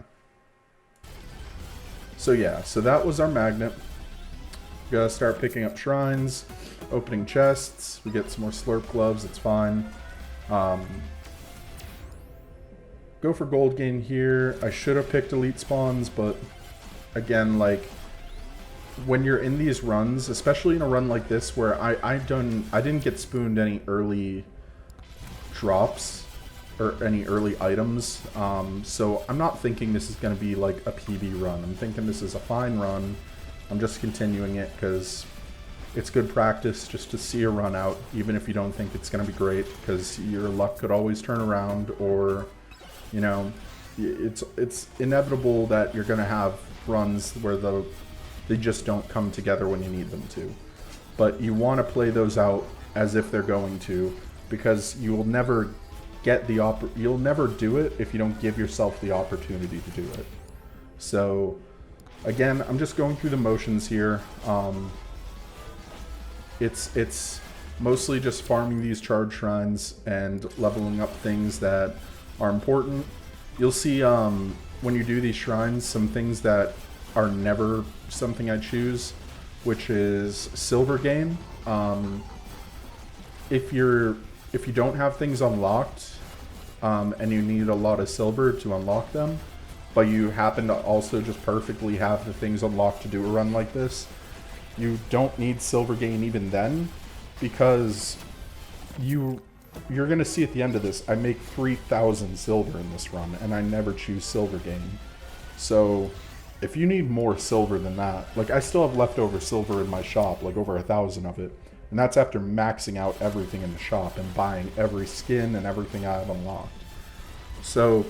So yeah, so that was our magnet. We gotta start picking up shrines, opening chests. We get some more slurp gloves. It's fine. Go for gold gain here. I should have picked elite spawns, but again, like, when you're in these runs, especially in a run like this where I didn't get spooned any early drops, or any early items. So I'm not thinking this is going to be like a PB run. I'm thinking this is a fine run. I'm just continuing it because it's good practice just to see a run out, even if you don't think it's going to be great, because your luck could always turn around, or, you know, it's inevitable that you're going to have runs where they just don't come together when you need them to. But you want to play those out as if they're going to, because you will never get you'll never do it if you don't give yourself the opportunity to do it. So again, I'm just going through the motions here. It's mostly just farming these charge shrines and leveling up things that are important. You'll see when you do these shrines, some things that are never something I choose, which is silver gain. If you don't have things unlocked, and you need a lot of silver to unlock them, but you happen to also just perfectly have the things unlocked to do a run like this, you don't need silver gain even then, because you're going to see at the end of this, I make 3,000 silver in this run, and I never choose silver gain. So if you need more silver than that, like I still have leftover silver in my shop, like over 1,000 of it. And that's after maxing out everything in the shop and buying every skin and everything I have unlocked. So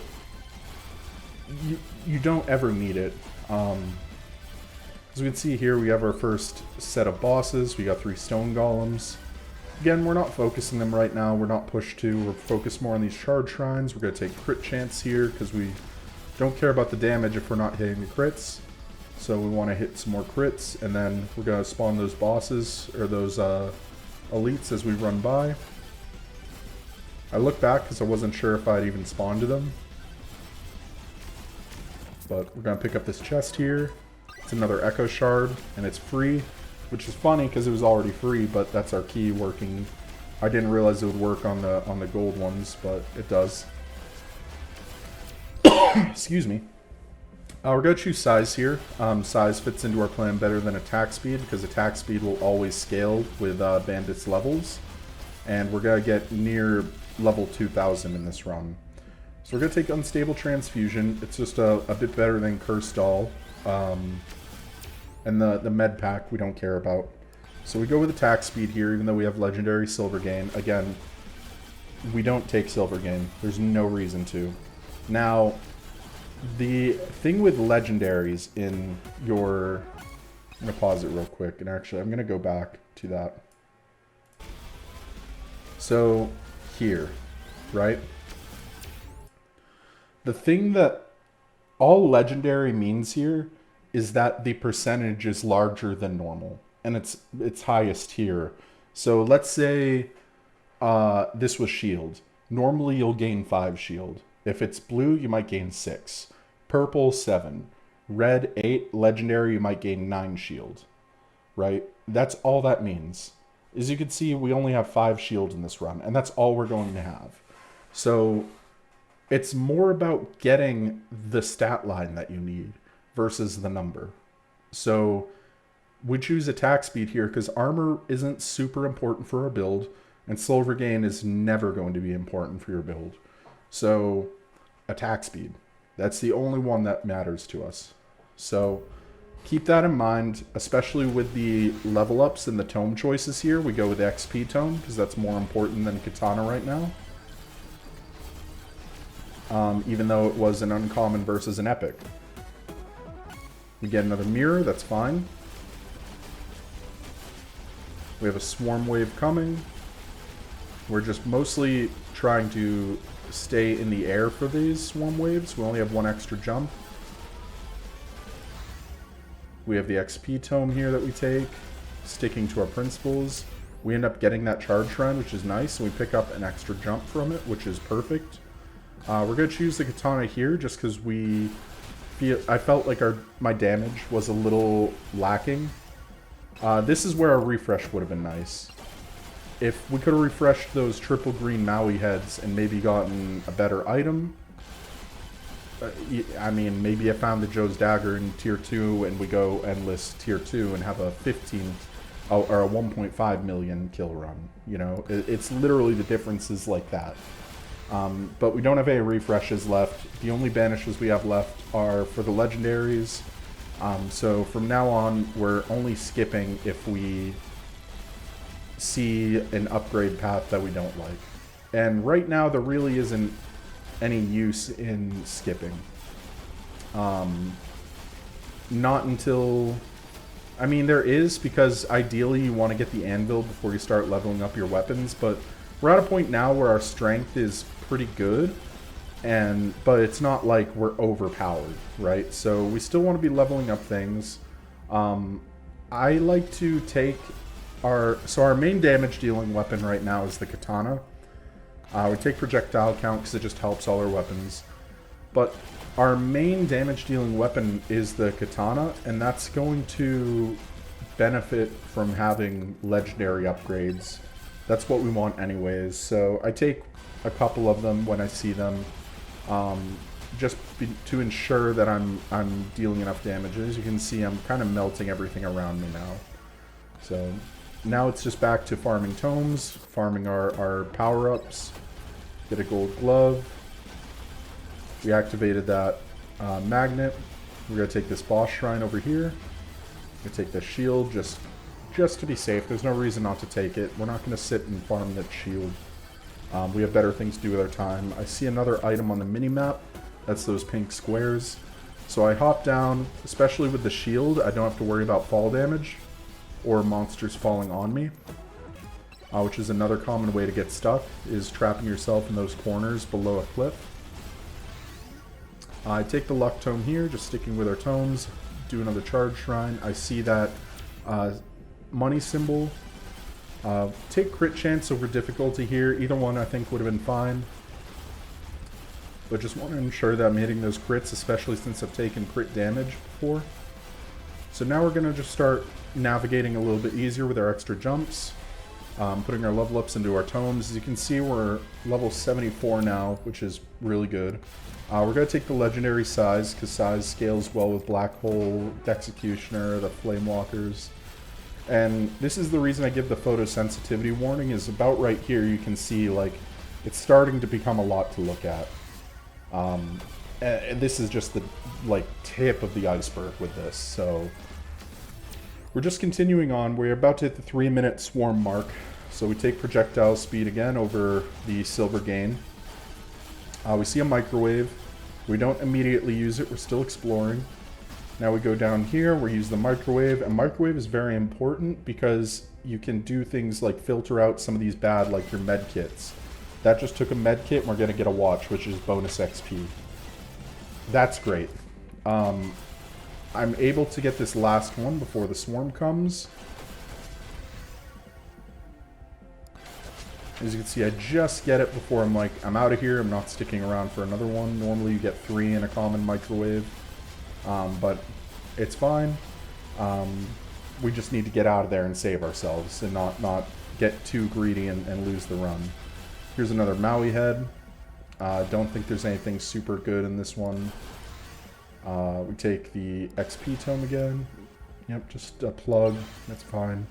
you don't ever need it. As we can see here, we have our first set of bosses. We got 3 stone golems. Again, we're not focusing them right now. We're not pushed to. We're focused more on these charge shrines. We're going to take crit chance here because we don't care about the damage if we're not hitting the crits. So we want to hit some more crits, and then we're going to spawn those bosses, or those elites as we run by. I look back because I wasn't sure if I'd even spawned to them. But we're going to pick up this chest here. It's another Echo Shard, and it's free, which is funny because it was already free, but that's our key working. I didn't realize it would work on the gold ones, but it does. Excuse me. We're going to choose size here. Size fits into our plan better than attack speed, because attack speed will always scale with bandits' levels. And we're going to get near level 2,000 in this run. So we're going to take Unstable Transfusion. It's just a bit better than Cursed Doll. And the med pack we don't care about. So we go with attack speed here, even though we have legendary silver gain. Again, we don't take silver gain. There's no reason to. Now, the thing with legendaries in your... I'm going to pause it real quick, and actually I'm going to go back to that. So, here, right? The thing that all legendary means here is that the percentage is larger than normal, and it's highest here. So let's say this was shield. Normally you'll gain 5 shield. If it's blue, you might gain 6. Purple, 7. Red, 8. Legendary, you might gain 9 shield. Right? That's all that means. As you can see, we only have 5 shield in this run, and that's all we're going to have. So it's more about getting the stat line that you need versus the number. So we choose attack speed here because armor isn't super important for our build, and silver gain is never going to be important for your build. So attack speed, that's the only one that matters to us. So keep that in mind, especially with the level ups and the tome choices here. We go with XP tome because that's more important than katana right now. Even though it was an uncommon versus an epic. We get another mirror, that's fine. We have a swarm wave coming. We're just mostly trying to stay in the air for these swarm waves. We only have 1 extra jump. We have the XP tome here that we take, sticking to our principles. We end up getting that charge shrine, which is nice, and we pick up an extra jump from it, which is perfect. We're going to choose the katana here just because I felt like my damage was a little lacking. This is where a refresh would have been nice. If we could have refreshed those triple green Maui heads and maybe gotten a better item. I mean, maybe I found the Joe's Dagger in tier 2 and we go endless tier 2 and have a 15 or a 1.5 million kill run. You know, it's literally the differences like that. But we don't have any refreshes left. The only banishes we have left are for the legendaries. So from now on, we're only skipping if we see an upgrade path that we don't like. And right now, there really isn't any use in skipping. Not until... I mean, there is, because ideally you want to get the anvil before you start leveling up your weapons, but we're at a point now where our strength is pretty good, but it's not like we're overpowered, right? So we still want to be leveling up things. I like to take our main damage dealing weapon right now is the katana. We take projectile count because it just helps all our weapons. But our main damage dealing weapon is the katana, and that's going to benefit from having legendary upgrades. That's what we want anyways. So I take a couple of them when I see them, to ensure that I'm dealing enough damage. As you can see, I'm kind of melting everything around me now. So now it's just back to farming tomes, farming our power-ups. Get a gold glove. We activated that magnet. We're going to take this boss shrine over here. We're going to take the shield just to be safe. There's no reason not to take it. We're not going to sit and farm that shield. We have better things to do with our time. I see another item on the mini-map. That's those pink squares. So I hop down, especially with the shield. I don't have to worry about fall damage or monsters falling on me. Which is another common way to get stuck, is trapping yourself in those corners below a cliff. I take the luck tome here, just sticking with our tomes. Do another charge shrine. I see that money symbol. Take crit chance over difficulty here. Either one I think would have been fine. But just want to ensure that I'm hitting those crits, especially since I've taken crit damage before. So now we're going to just start navigating a little bit easier with our extra jumps. Putting our level ups into our tomes. As you can see, we're level 74 now, which is really good. We're going to take the legendary size, because size scales well with Black Hole, Executioner, the Flame Walkers. And this is the reason I give the photosensitivity warning, is about right here you can see, like, it's starting to become a lot to look at. And this is just the, like, tip of the iceberg with this, so... We're just continuing on. We're about to hit the 3-minute swarm mark. So we take projectile speed again over the silver gain. We see a microwave. We don't immediately use it. We're still exploring. Now we go down here. We use the microwave. And microwave is very important because you can do things like filter out some of these bad, like your med kits. That just took a med kit, and we're going to get a watch, which is bonus XP. That's great. I'm able to get this last one before the swarm comes. As you can see, I just get it before I'm out of here. I'm not sticking around for another one. Normally you get 3 in a common microwave. But it's fine. We just need to get out of there and save ourselves and not get too greedy and lose the run. Here's another Maui head. Don't think there's anything super good in this one. We take the XP tome again. Yep, just a plug. That's fine.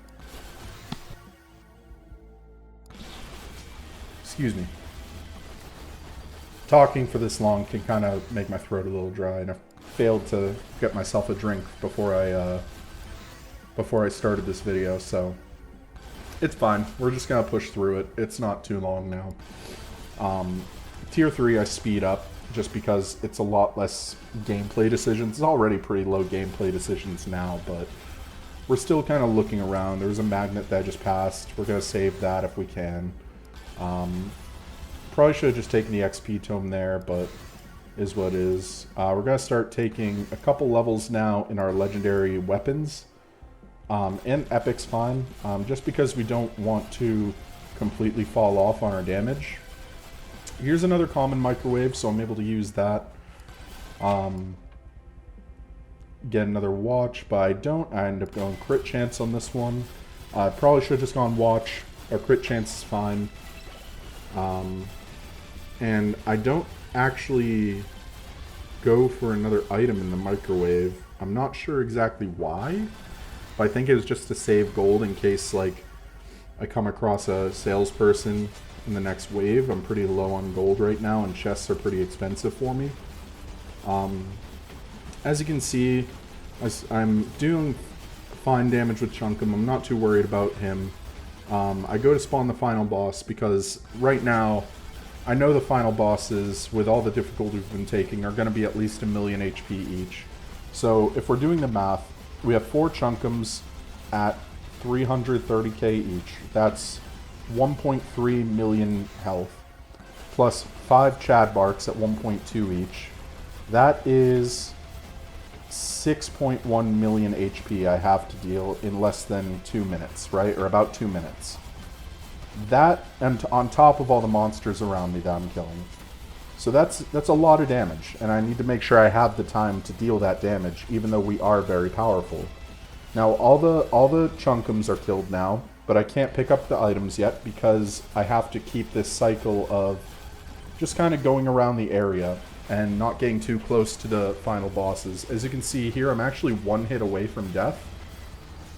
Excuse me. Talking for this long can kind of make my throat a little dry, and I failed to get myself a drink before I started this video, so it's fine. We're just gonna push through it. It's not too long now. Tier 3 I speed up, just because it's a lot less gameplay decisions. It's already pretty low gameplay decisions now, but we're still kind of looking around. There's a magnet that I just passed. We're going to save that if we can. Probably should have just taken the XP tome there, but is what it is. We're going to start taking a couple levels now in our legendary weapons. And epic's fine, just because we don't want to completely fall off on our damage. Here's another common microwave, so I'm able to use that. Get another watch, but I don't. I end up going crit chance on this one. I probably should have just gone watch. Our crit chance is fine. And I don't actually go for another item in the microwave. I'm not sure exactly why, but I think it was just to save gold in case, like, I come across a salesperson in the next wave. I'm pretty low on gold right now, and chests are pretty expensive for me. As you can see, I'm doing fine damage with Chunkum. I'm not too worried about him. I go to spawn the final boss because right now, I know the final bosses, with all the difficulty we've been taking, are going to be at least 1,000,000 HP each. So if we're doing the math, we have 4 Chunkums at 330k each. That's 1.3 million health, plus 5 Chadbarks at 1.2 each. That is 6.1 million HP I have to deal in less than 2 minutes, right? Or about 2 minutes. That, and on top of all the monsters around me that I'm killing. So that's a lot of damage, and I need to make sure I have the time to deal that damage, even though we are very powerful. Now, all the Chunkums are killed now, but I can't pick up the items yet because I have to keep this cycle of just kind of going around the area and not getting too close to the final bosses. As you can see here, I'm actually 1 hit away from death.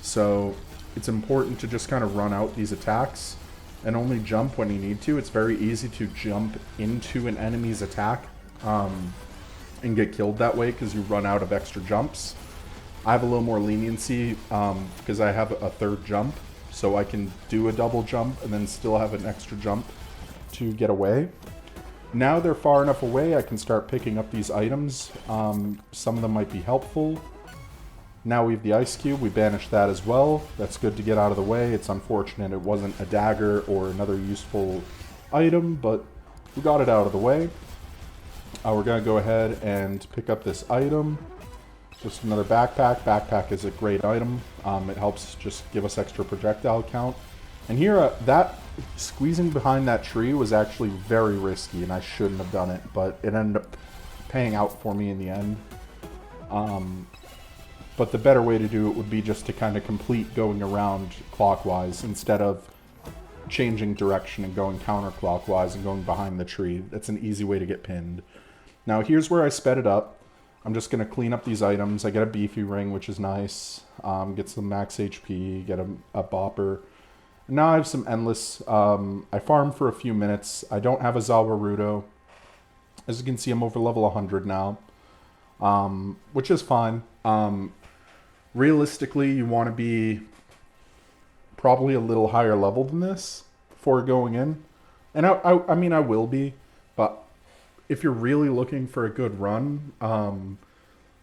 So it's important to just kind of run out these attacks and only jump when you need to. It's very easy to jump into an enemy's attack and get killed that way because you run out of extra jumps. I have a little more leniency because I have a 3rd jump, so I can do a double jump and then still have an extra jump to get away. Now they're far enough away, I can start picking up these items. Some of them might be helpful. Now we have the ice cube, we banish that as well. That's good to get out of the way. It's unfortunate it wasn't a dagger or another useful item, but we got it out of the way. We're going to go ahead and pick up this item. Just another backpack. Backpack is a great item. It helps just give us extra projectile count. And here, that squeezing behind that tree was actually very risky, and I shouldn't have done it, but it ended up paying out for me in the end. But the better way to do it would be just to kind of complete going around clockwise instead of changing direction and going counterclockwise and going behind the tree. That's an easy way to get pinned. Now here's where I sped it up. I'm just going to clean up these items. I get a beefy ring, which is nice. Get some max HP, get a bopper. Now I have some endless. I farm for a few minutes. I don't have a Zawarudo. As you can see, I'm over level 100 now, which is fine. Realistically, you want to be probably a little higher level than this before going in. And I mean, I will be, but if you're really looking for a good run,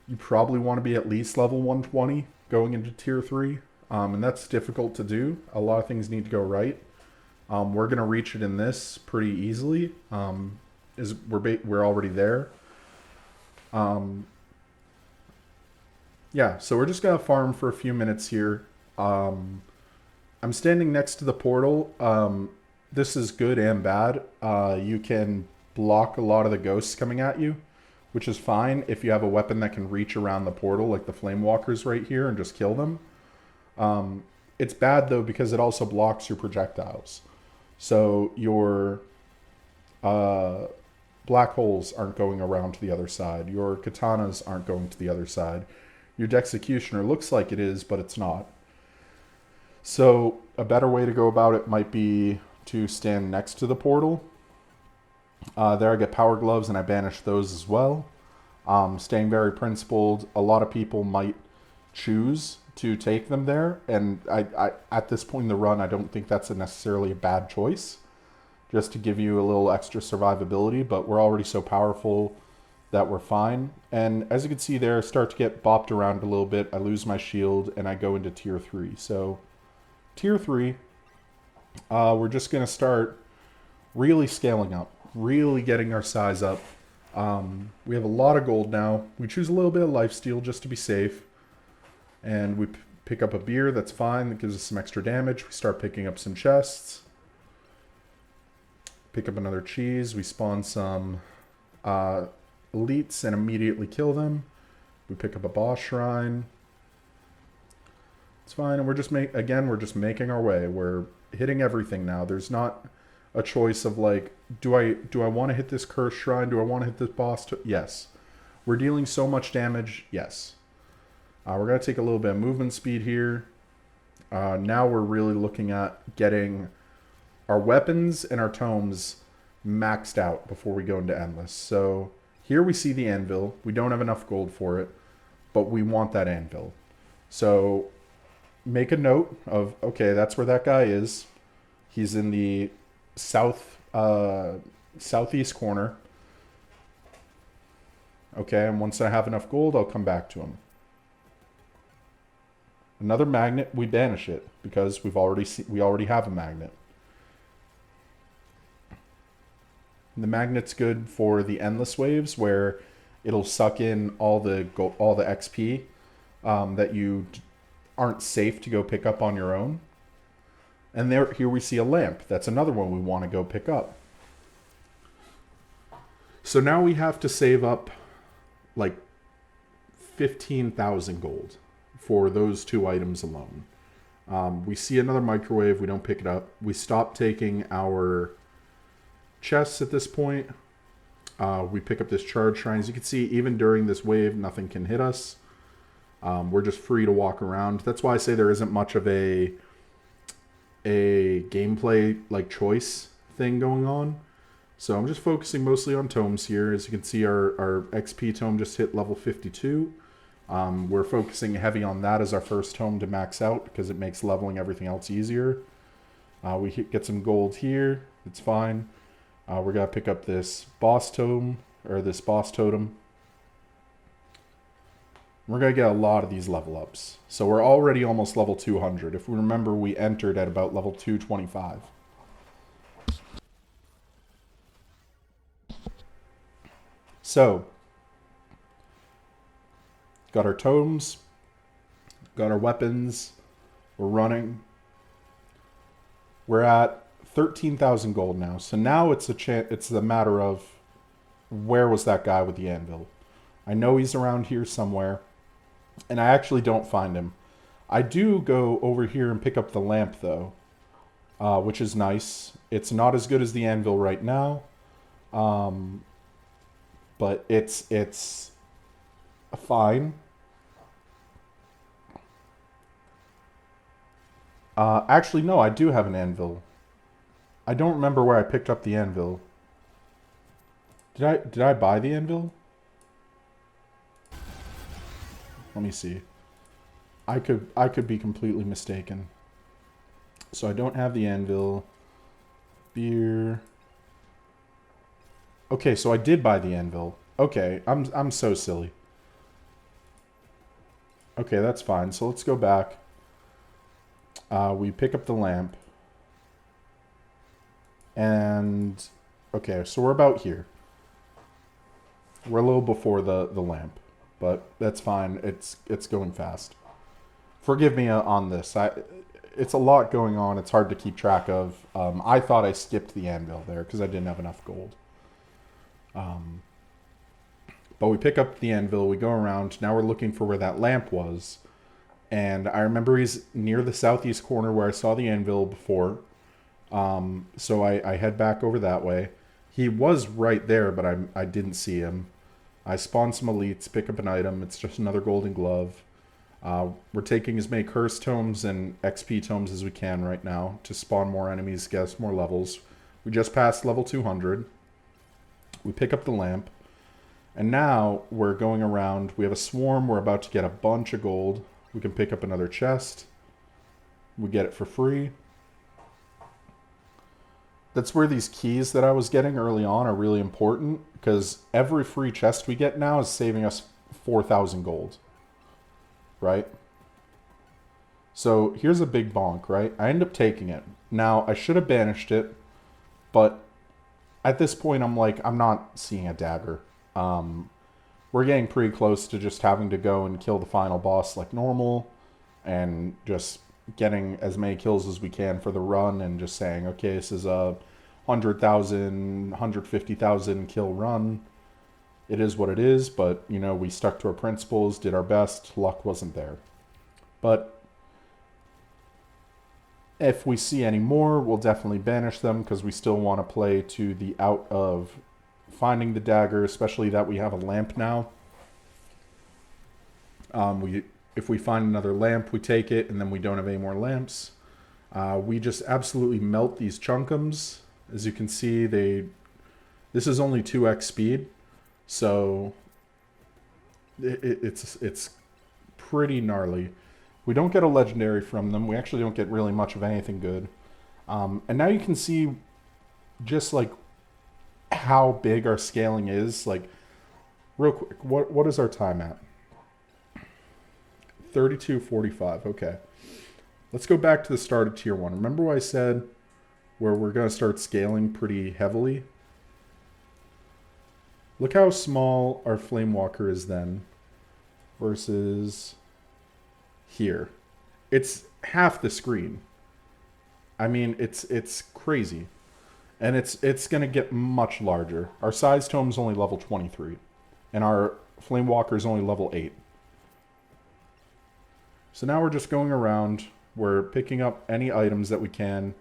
you probably want to be at least level 120 going into tier 3. And that's difficult to do. A lot of things need to go right. We're going to reach it in this pretty easily. We're already there. Yeah, so we're just going to farm for a few minutes here. I'm standing next to the portal. This is good and bad. You can block a lot of the ghosts coming at you, which is fine if you have a weapon that can reach around the portal, like the flame walkers right here, and just kill them. It's bad though because it also blocks your projectiles. So your black holes aren't going around to the other side. Your katanas aren't going to the other side. Your Dexecutioner looks like it is, but it's not. So a better way to go about it might be to stand next to the portal. There I get power gloves and I banish those as well. Staying very principled. A lot of people might choose to take them there, and I at this point in the run, I don't think that's necessarily a bad choice, just to give you a little extra survivability, but we're already so powerful that we're fine. And as you can see there, I start to get bopped around a little bit. I lose my shield, and I go into tier 3. So tier 3, we're just going to start really scaling up, really getting our size up. We have a lot of gold now. We choose a little bit of lifesteal just to be safe. And we pick up a beer, that's fine. That gives us some extra damage. We start picking up some chests. Pick up another cheese. We spawn some elites and immediately kill them. We pick up a boss shrine. It's fine. And we're just we're just making our way. We're hitting everything now. There's not a choice of like, do I want to hit this curse shrine? Do I want to hit this boss? Yes. We're dealing so much damage. Yes. We're going to take a little bit of movement speed here. Now we're really looking at getting our weapons and our tomes maxed out before we go into endless. So here we see the anvil. We don't have enough gold for it, but we want that anvil. So make a note of, okay, that's where that guy is. He's in the southeast corner. Okay, and once I have enough gold, I'll come back to him. Another magnet, we banish it because we already have a magnet. And the magnet's good for the endless waves where it'll suck in all the XP that you aren't safe to go pick up on your own. And here we see a lamp. That's another one we want to go pick up. So now we have to save up like 15,000 gold for those two items alone. We see another microwave. We don't pick it up. We stop taking our chests at this point. We pick up this charge shrine. As you can see, even during this wave, nothing can hit us. We're just free to walk around. That's why I say there isn't much of a gameplay like choice thing going on. So I'm just focusing mostly on tomes here. As you can see, our XP tome just hit level 52. We're focusing heavy on that as our first tome to max out because it makes leveling everything else easier. We get some gold here. It's fine. We're going to pick up this boss totem. We're going to get a lot of these level ups. So we're already almost level 200. If we remember, we entered at about level 225. So, got our totems, got our weapons, we're running. We're at 13,000 gold now. So now it's a matter of where was that guy with the anvil? I know he's around here somewhere, and I actually don't find him. I do go over here and pick up the lamp though, which is nice. It's not as good as the anvil right now. But it's fine. Actually, no, I do have an anvil. I don't remember where I picked up the anvil. Did I buy the anvil? Let me see. I could be completely mistaken. So I don't have the anvil. Beer. Okay, so I did buy the anvil. Okay, I'm so silly. Okay, that's fine. So let's go back. We pick up the lamp. And okay, so we're about here. We're a little before the lamp, but that's fine. It's going fast. Forgive me on this. It's a lot going on. It's hard to keep track of. I thought I skipped the anvil there because I didn't have enough gold. But we pick up the anvil, we go around, now we're looking for where that lamp was, and I remember he's near the southeast corner where I saw the anvil before, so I head back over that way. He was right there, but I didn't see him. I spawn some elites, pick up an item, it's just another golden glove. We're taking as many curse tomes and XP tomes as we can right now to spawn more enemies, get us more levels. We just passed level 200. We pick up the lamp, and now we're going around. We have a swarm. We're about to get a bunch of gold. We can pick up another chest. We get it for free. That's where these keys that I was getting early on are really important, because every free chest we get now is saving us 4,000 gold. Right? So here's a big bonk, right? I end up taking it. Now, I should have banished it, but at this point, I'm like, I'm not seeing a dagger. We're getting pretty close to just having to go and kill the final boss like normal and just getting as many kills as we can for the run and just saying, okay, this is a 100,000, 150,000 kill run. It is what it is, but, you know, we stuck to our principles, did our best, luck wasn't there. But if we see any more, we'll definitely banish them because we still want to play to the out of finding the dagger, especially that we have a lamp now. If we find another lamp, we take it, and then we don't have any more lamps. We just absolutely melt these chunkums. As you can see, this is only 2x speed, so it's pretty gnarly. We don't get a legendary from them. We actually don't get really much of anything good. And now you can see just like how big our scaling is. Like, real quick, what is our time at? 32:45. Okay. Let's go back to the start of tier 1. Remember what I said where we're going to start scaling pretty heavily? Look how small our Flame Walker is then versus here. It's half the screen. I mean, it's crazy. And it's going to get much larger. Our Size Tome is only level 23. And our Flame Walker is only level 8. So now we're just going around. We're picking up any items that we can.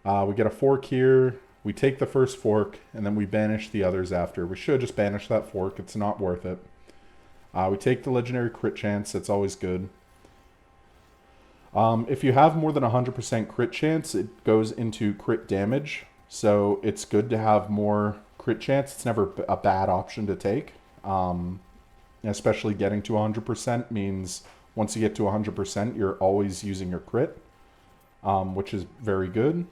We get a fork here. We take the first fork, and then we banish the others after. We should just banish that fork. It's not worth it. We take the legendary crit chance. That's always good. If you have more than 100% crit chance, it goes into crit damage. So it's good to have more crit chance. It's never a bad option to take. Especially getting to 100% means once you get to 100%, you're always using your crit, which is very good.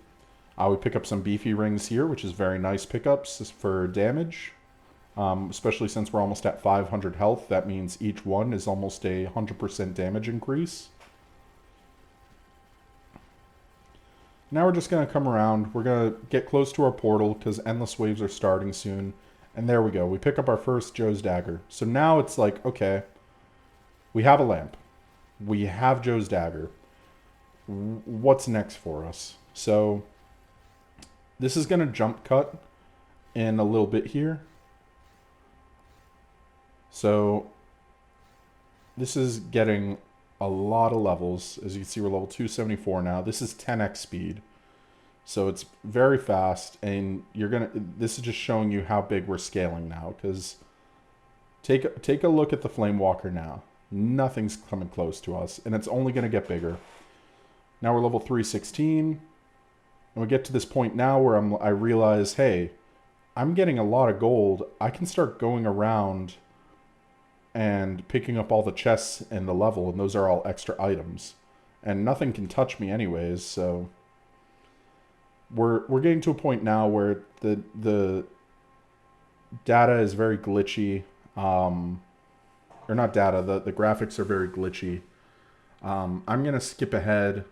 We pick up some beefy rings here, which is very nice pickups for damage. Especially since we're almost at 500 health. That means each one is almost a 100% damage increase. Now we're just going to come around. We're going to get close to our portal because Endless Waves are starting soon. And there we go. We pick up our first Joe's Dagger. So now it's like, okay, we have a lamp. We have Joe's Dagger. What's next for us? So this is going to jump cut in a little bit here. So this is getting a lot of levels. As you can see, we're level 274 now. This is 10x speed. So it's very fast, and this is just showing you how big we're scaling now, because take a look at the Flame Walker now. Nothing's coming close to us, and it's only going to get bigger. Now we're level 316, and we get to this point now where I realize, hey, I'm getting a lot of gold. I can start going around and picking up all the chests in the level, and those are all extra items. And nothing can touch me anyways, so we're getting to a point now where the data is very glitchy. Or not data, the graphics are very glitchy. I'm going to skip ahead.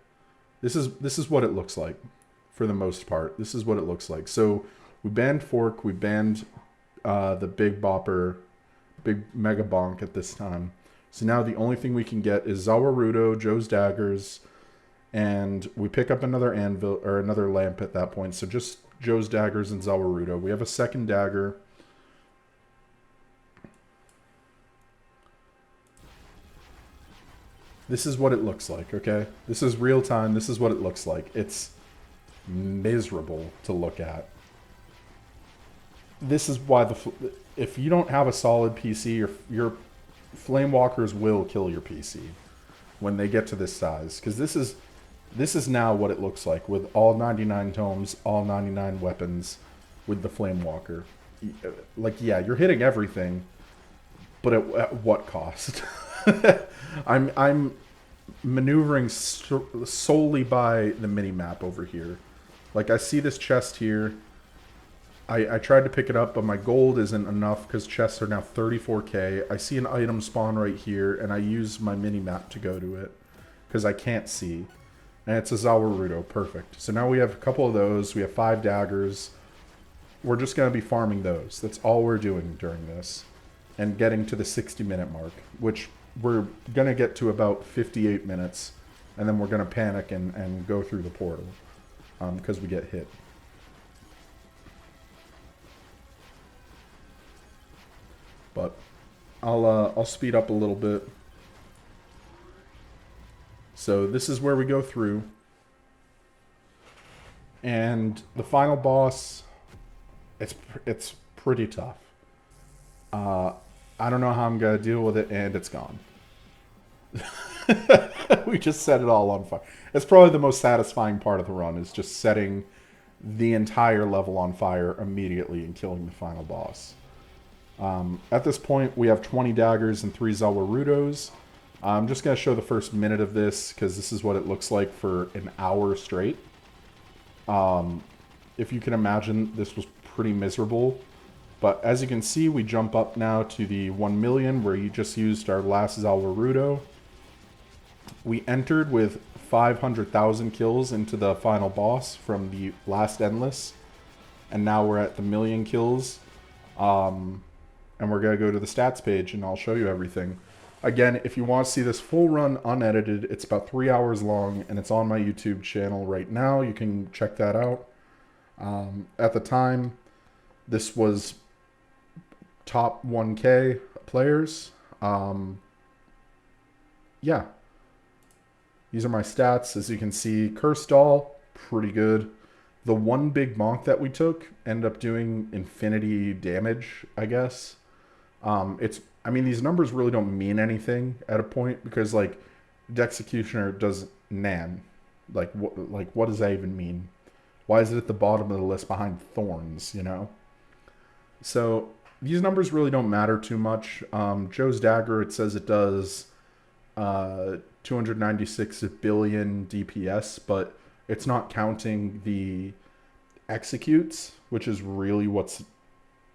This is what it looks like for the most part. This is what it looks like. So we banned Fork, we banned the Big Bopper, Big Megabonk at this time. So now the only thing we can get is Zawarudo, Joe's Daggers, and we pick up another anvil or another lamp at that point. So just Joe's Daggers and Zawarudo. We have a second dagger. This is what it looks like, okay? This is real time. This is what it looks like. It's miserable to look at. This is why if you don't have a solid PC, your Flame Walkers will kill your PC when they get to this size. Because this is now what it looks like with all 99 tomes, all 99 weapons with the Flame Walker. Like, yeah, you're hitting everything, but at what cost? I'm maneuvering solely by the mini-map over here. Like, I see this chest here. I tried to pick it up, but my gold isn't enough because chests are now 34k. I see an item spawn right here, and I use my mini-map to go to it because I can't see. And it's a Zawarudo. Perfect. So now we have a couple of those. We have 5 daggers. We're just going to be farming those. That's all we're doing during this. And getting to the 60-minute mark, which we're going to get to about 58 minutes, and then we're going to panic and go through the portal because we get hit. But I'll speed up a little bit. So this is where we go through. And the final boss, it's pretty tough. I don't know how I'm going to deal with it, and it's gone. We just set it all on fire. It's probably the most satisfying part of the run, is just setting the entire level on fire immediately and killing the final boss. At this point, we have 20 daggers and 3 Zawarudos. I'm just going to show the first minute of this, because this is what it looks like for an hour straight. If you can imagine, this was pretty miserable. But as you can see, we jump up now to the 1 million, where you just used our last Zawarudo. We entered with 500,000 kills into the final boss from the last Endless. And now we're at the 1,000,000 kills. And we're going to go to the stats page, and I'll show you everything. Again, if you want to see this full run unedited, it's about 3 hours long, and it's on my YouTube channel right now. You can check that out. At the time, this was top 1K players. Yeah. These are my stats. As you can see, Cursed Doll, pretty good. The one big bonk that we took ended up doing infinity damage, I guess. I mean, these numbers really don't mean anything at a point, because, like, the Executioner does Nan. Like, what does that even mean? Why is it at the bottom of the list behind Thorns, you know? So, these numbers really don't matter too much. Joe's Dagger, it says it does 296 billion DPS, but it's not counting the executes, which is really what's,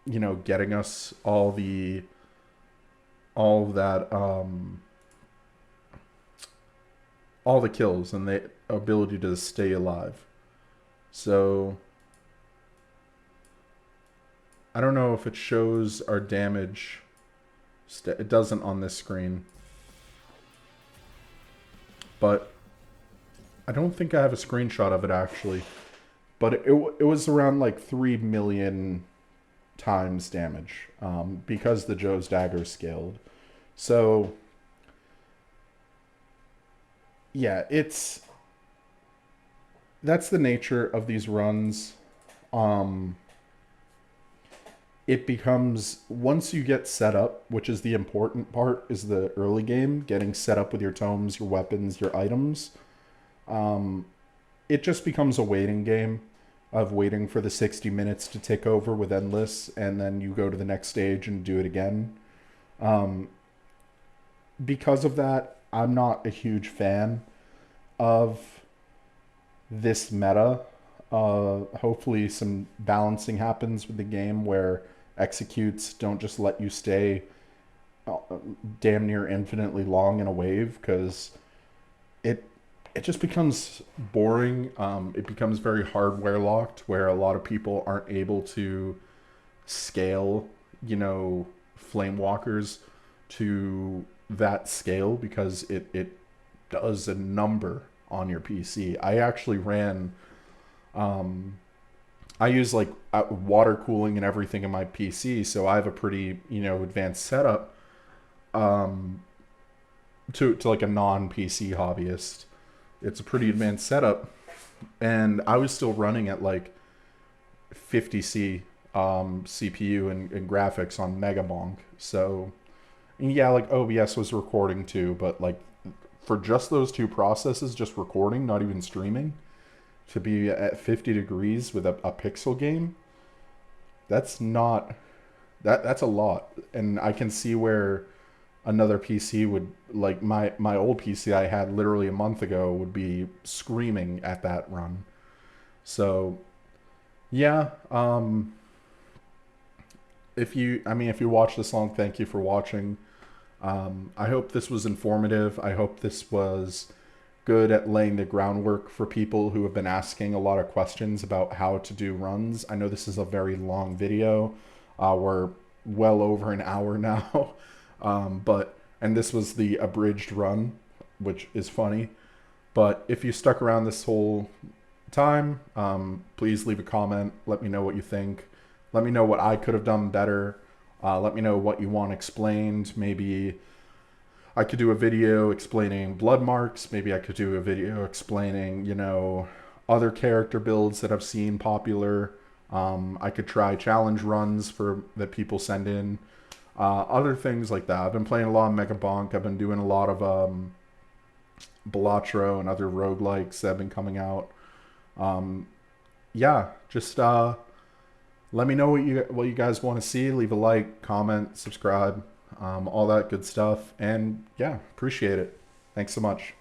you know, getting us all the kills and the ability to stay alive. So I don't know if it shows our damage. It doesn't on this screen, but I don't think I have a screenshot of it actually. But it was around like 3 million times damage, because the Joe's Dagger scaled. So yeah, that's the nature of these runs. It becomes, once you get set up, which is the important part, is the early game, getting set up with your tomes, your weapons, your items. It just becomes a waiting game of waiting for the 60 minutes to tick over with Endless, and then you go to the next stage and do it again. Because of that, I'm not a huge fan of this meta. Hopefully some balancing happens with the game where executes don't just let you stay damn near infinitely long in a wave, because it just becomes boring. It becomes very hardware locked, where a lot of people aren't able to scale, you know, flame walkers to that scale, because it does a number on your PC. I actually ran, I use like water cooling and everything in my PC, so I have a pretty, you know, advanced setup, to like a non-PC hobbyist. It's a pretty advanced setup, and I was still running at like 50C CPU and graphics on Megabonk. So yeah, like OBS was recording too, but like for just those two processes, just recording, not even streaming, to be at 50 degrees with a pixel game, that's not, that's a lot. And I can see where another PC would, like my old PC I had literally a month ago, would be screaming at that run. So yeah, if you watch this long, thank you for watching. I hope this was informative. I hope this was good at laying the groundwork for people who have been asking a lot of questions about how to do runs. I know this is a very long video. We're well over an hour now. And this was the abridged run, which is funny. But if you stuck around this whole time, please leave a comment. Let me know what you think. Let me know what I could have done better. Let me know what you want explained. Maybe I could do a video explaining blood marks. Maybe I could do a video explaining, you know, other character builds that I've seen popular. I could try challenge runs that people send in. Other things like that. I've been playing a lot of Megabonk. I've been doing a lot of Balatro and other roguelikes that have been coming out. Yeah, just let me know what you guys want to see. Leave a like, comment, subscribe, all that good stuff. And yeah, appreciate it. Thanks so much.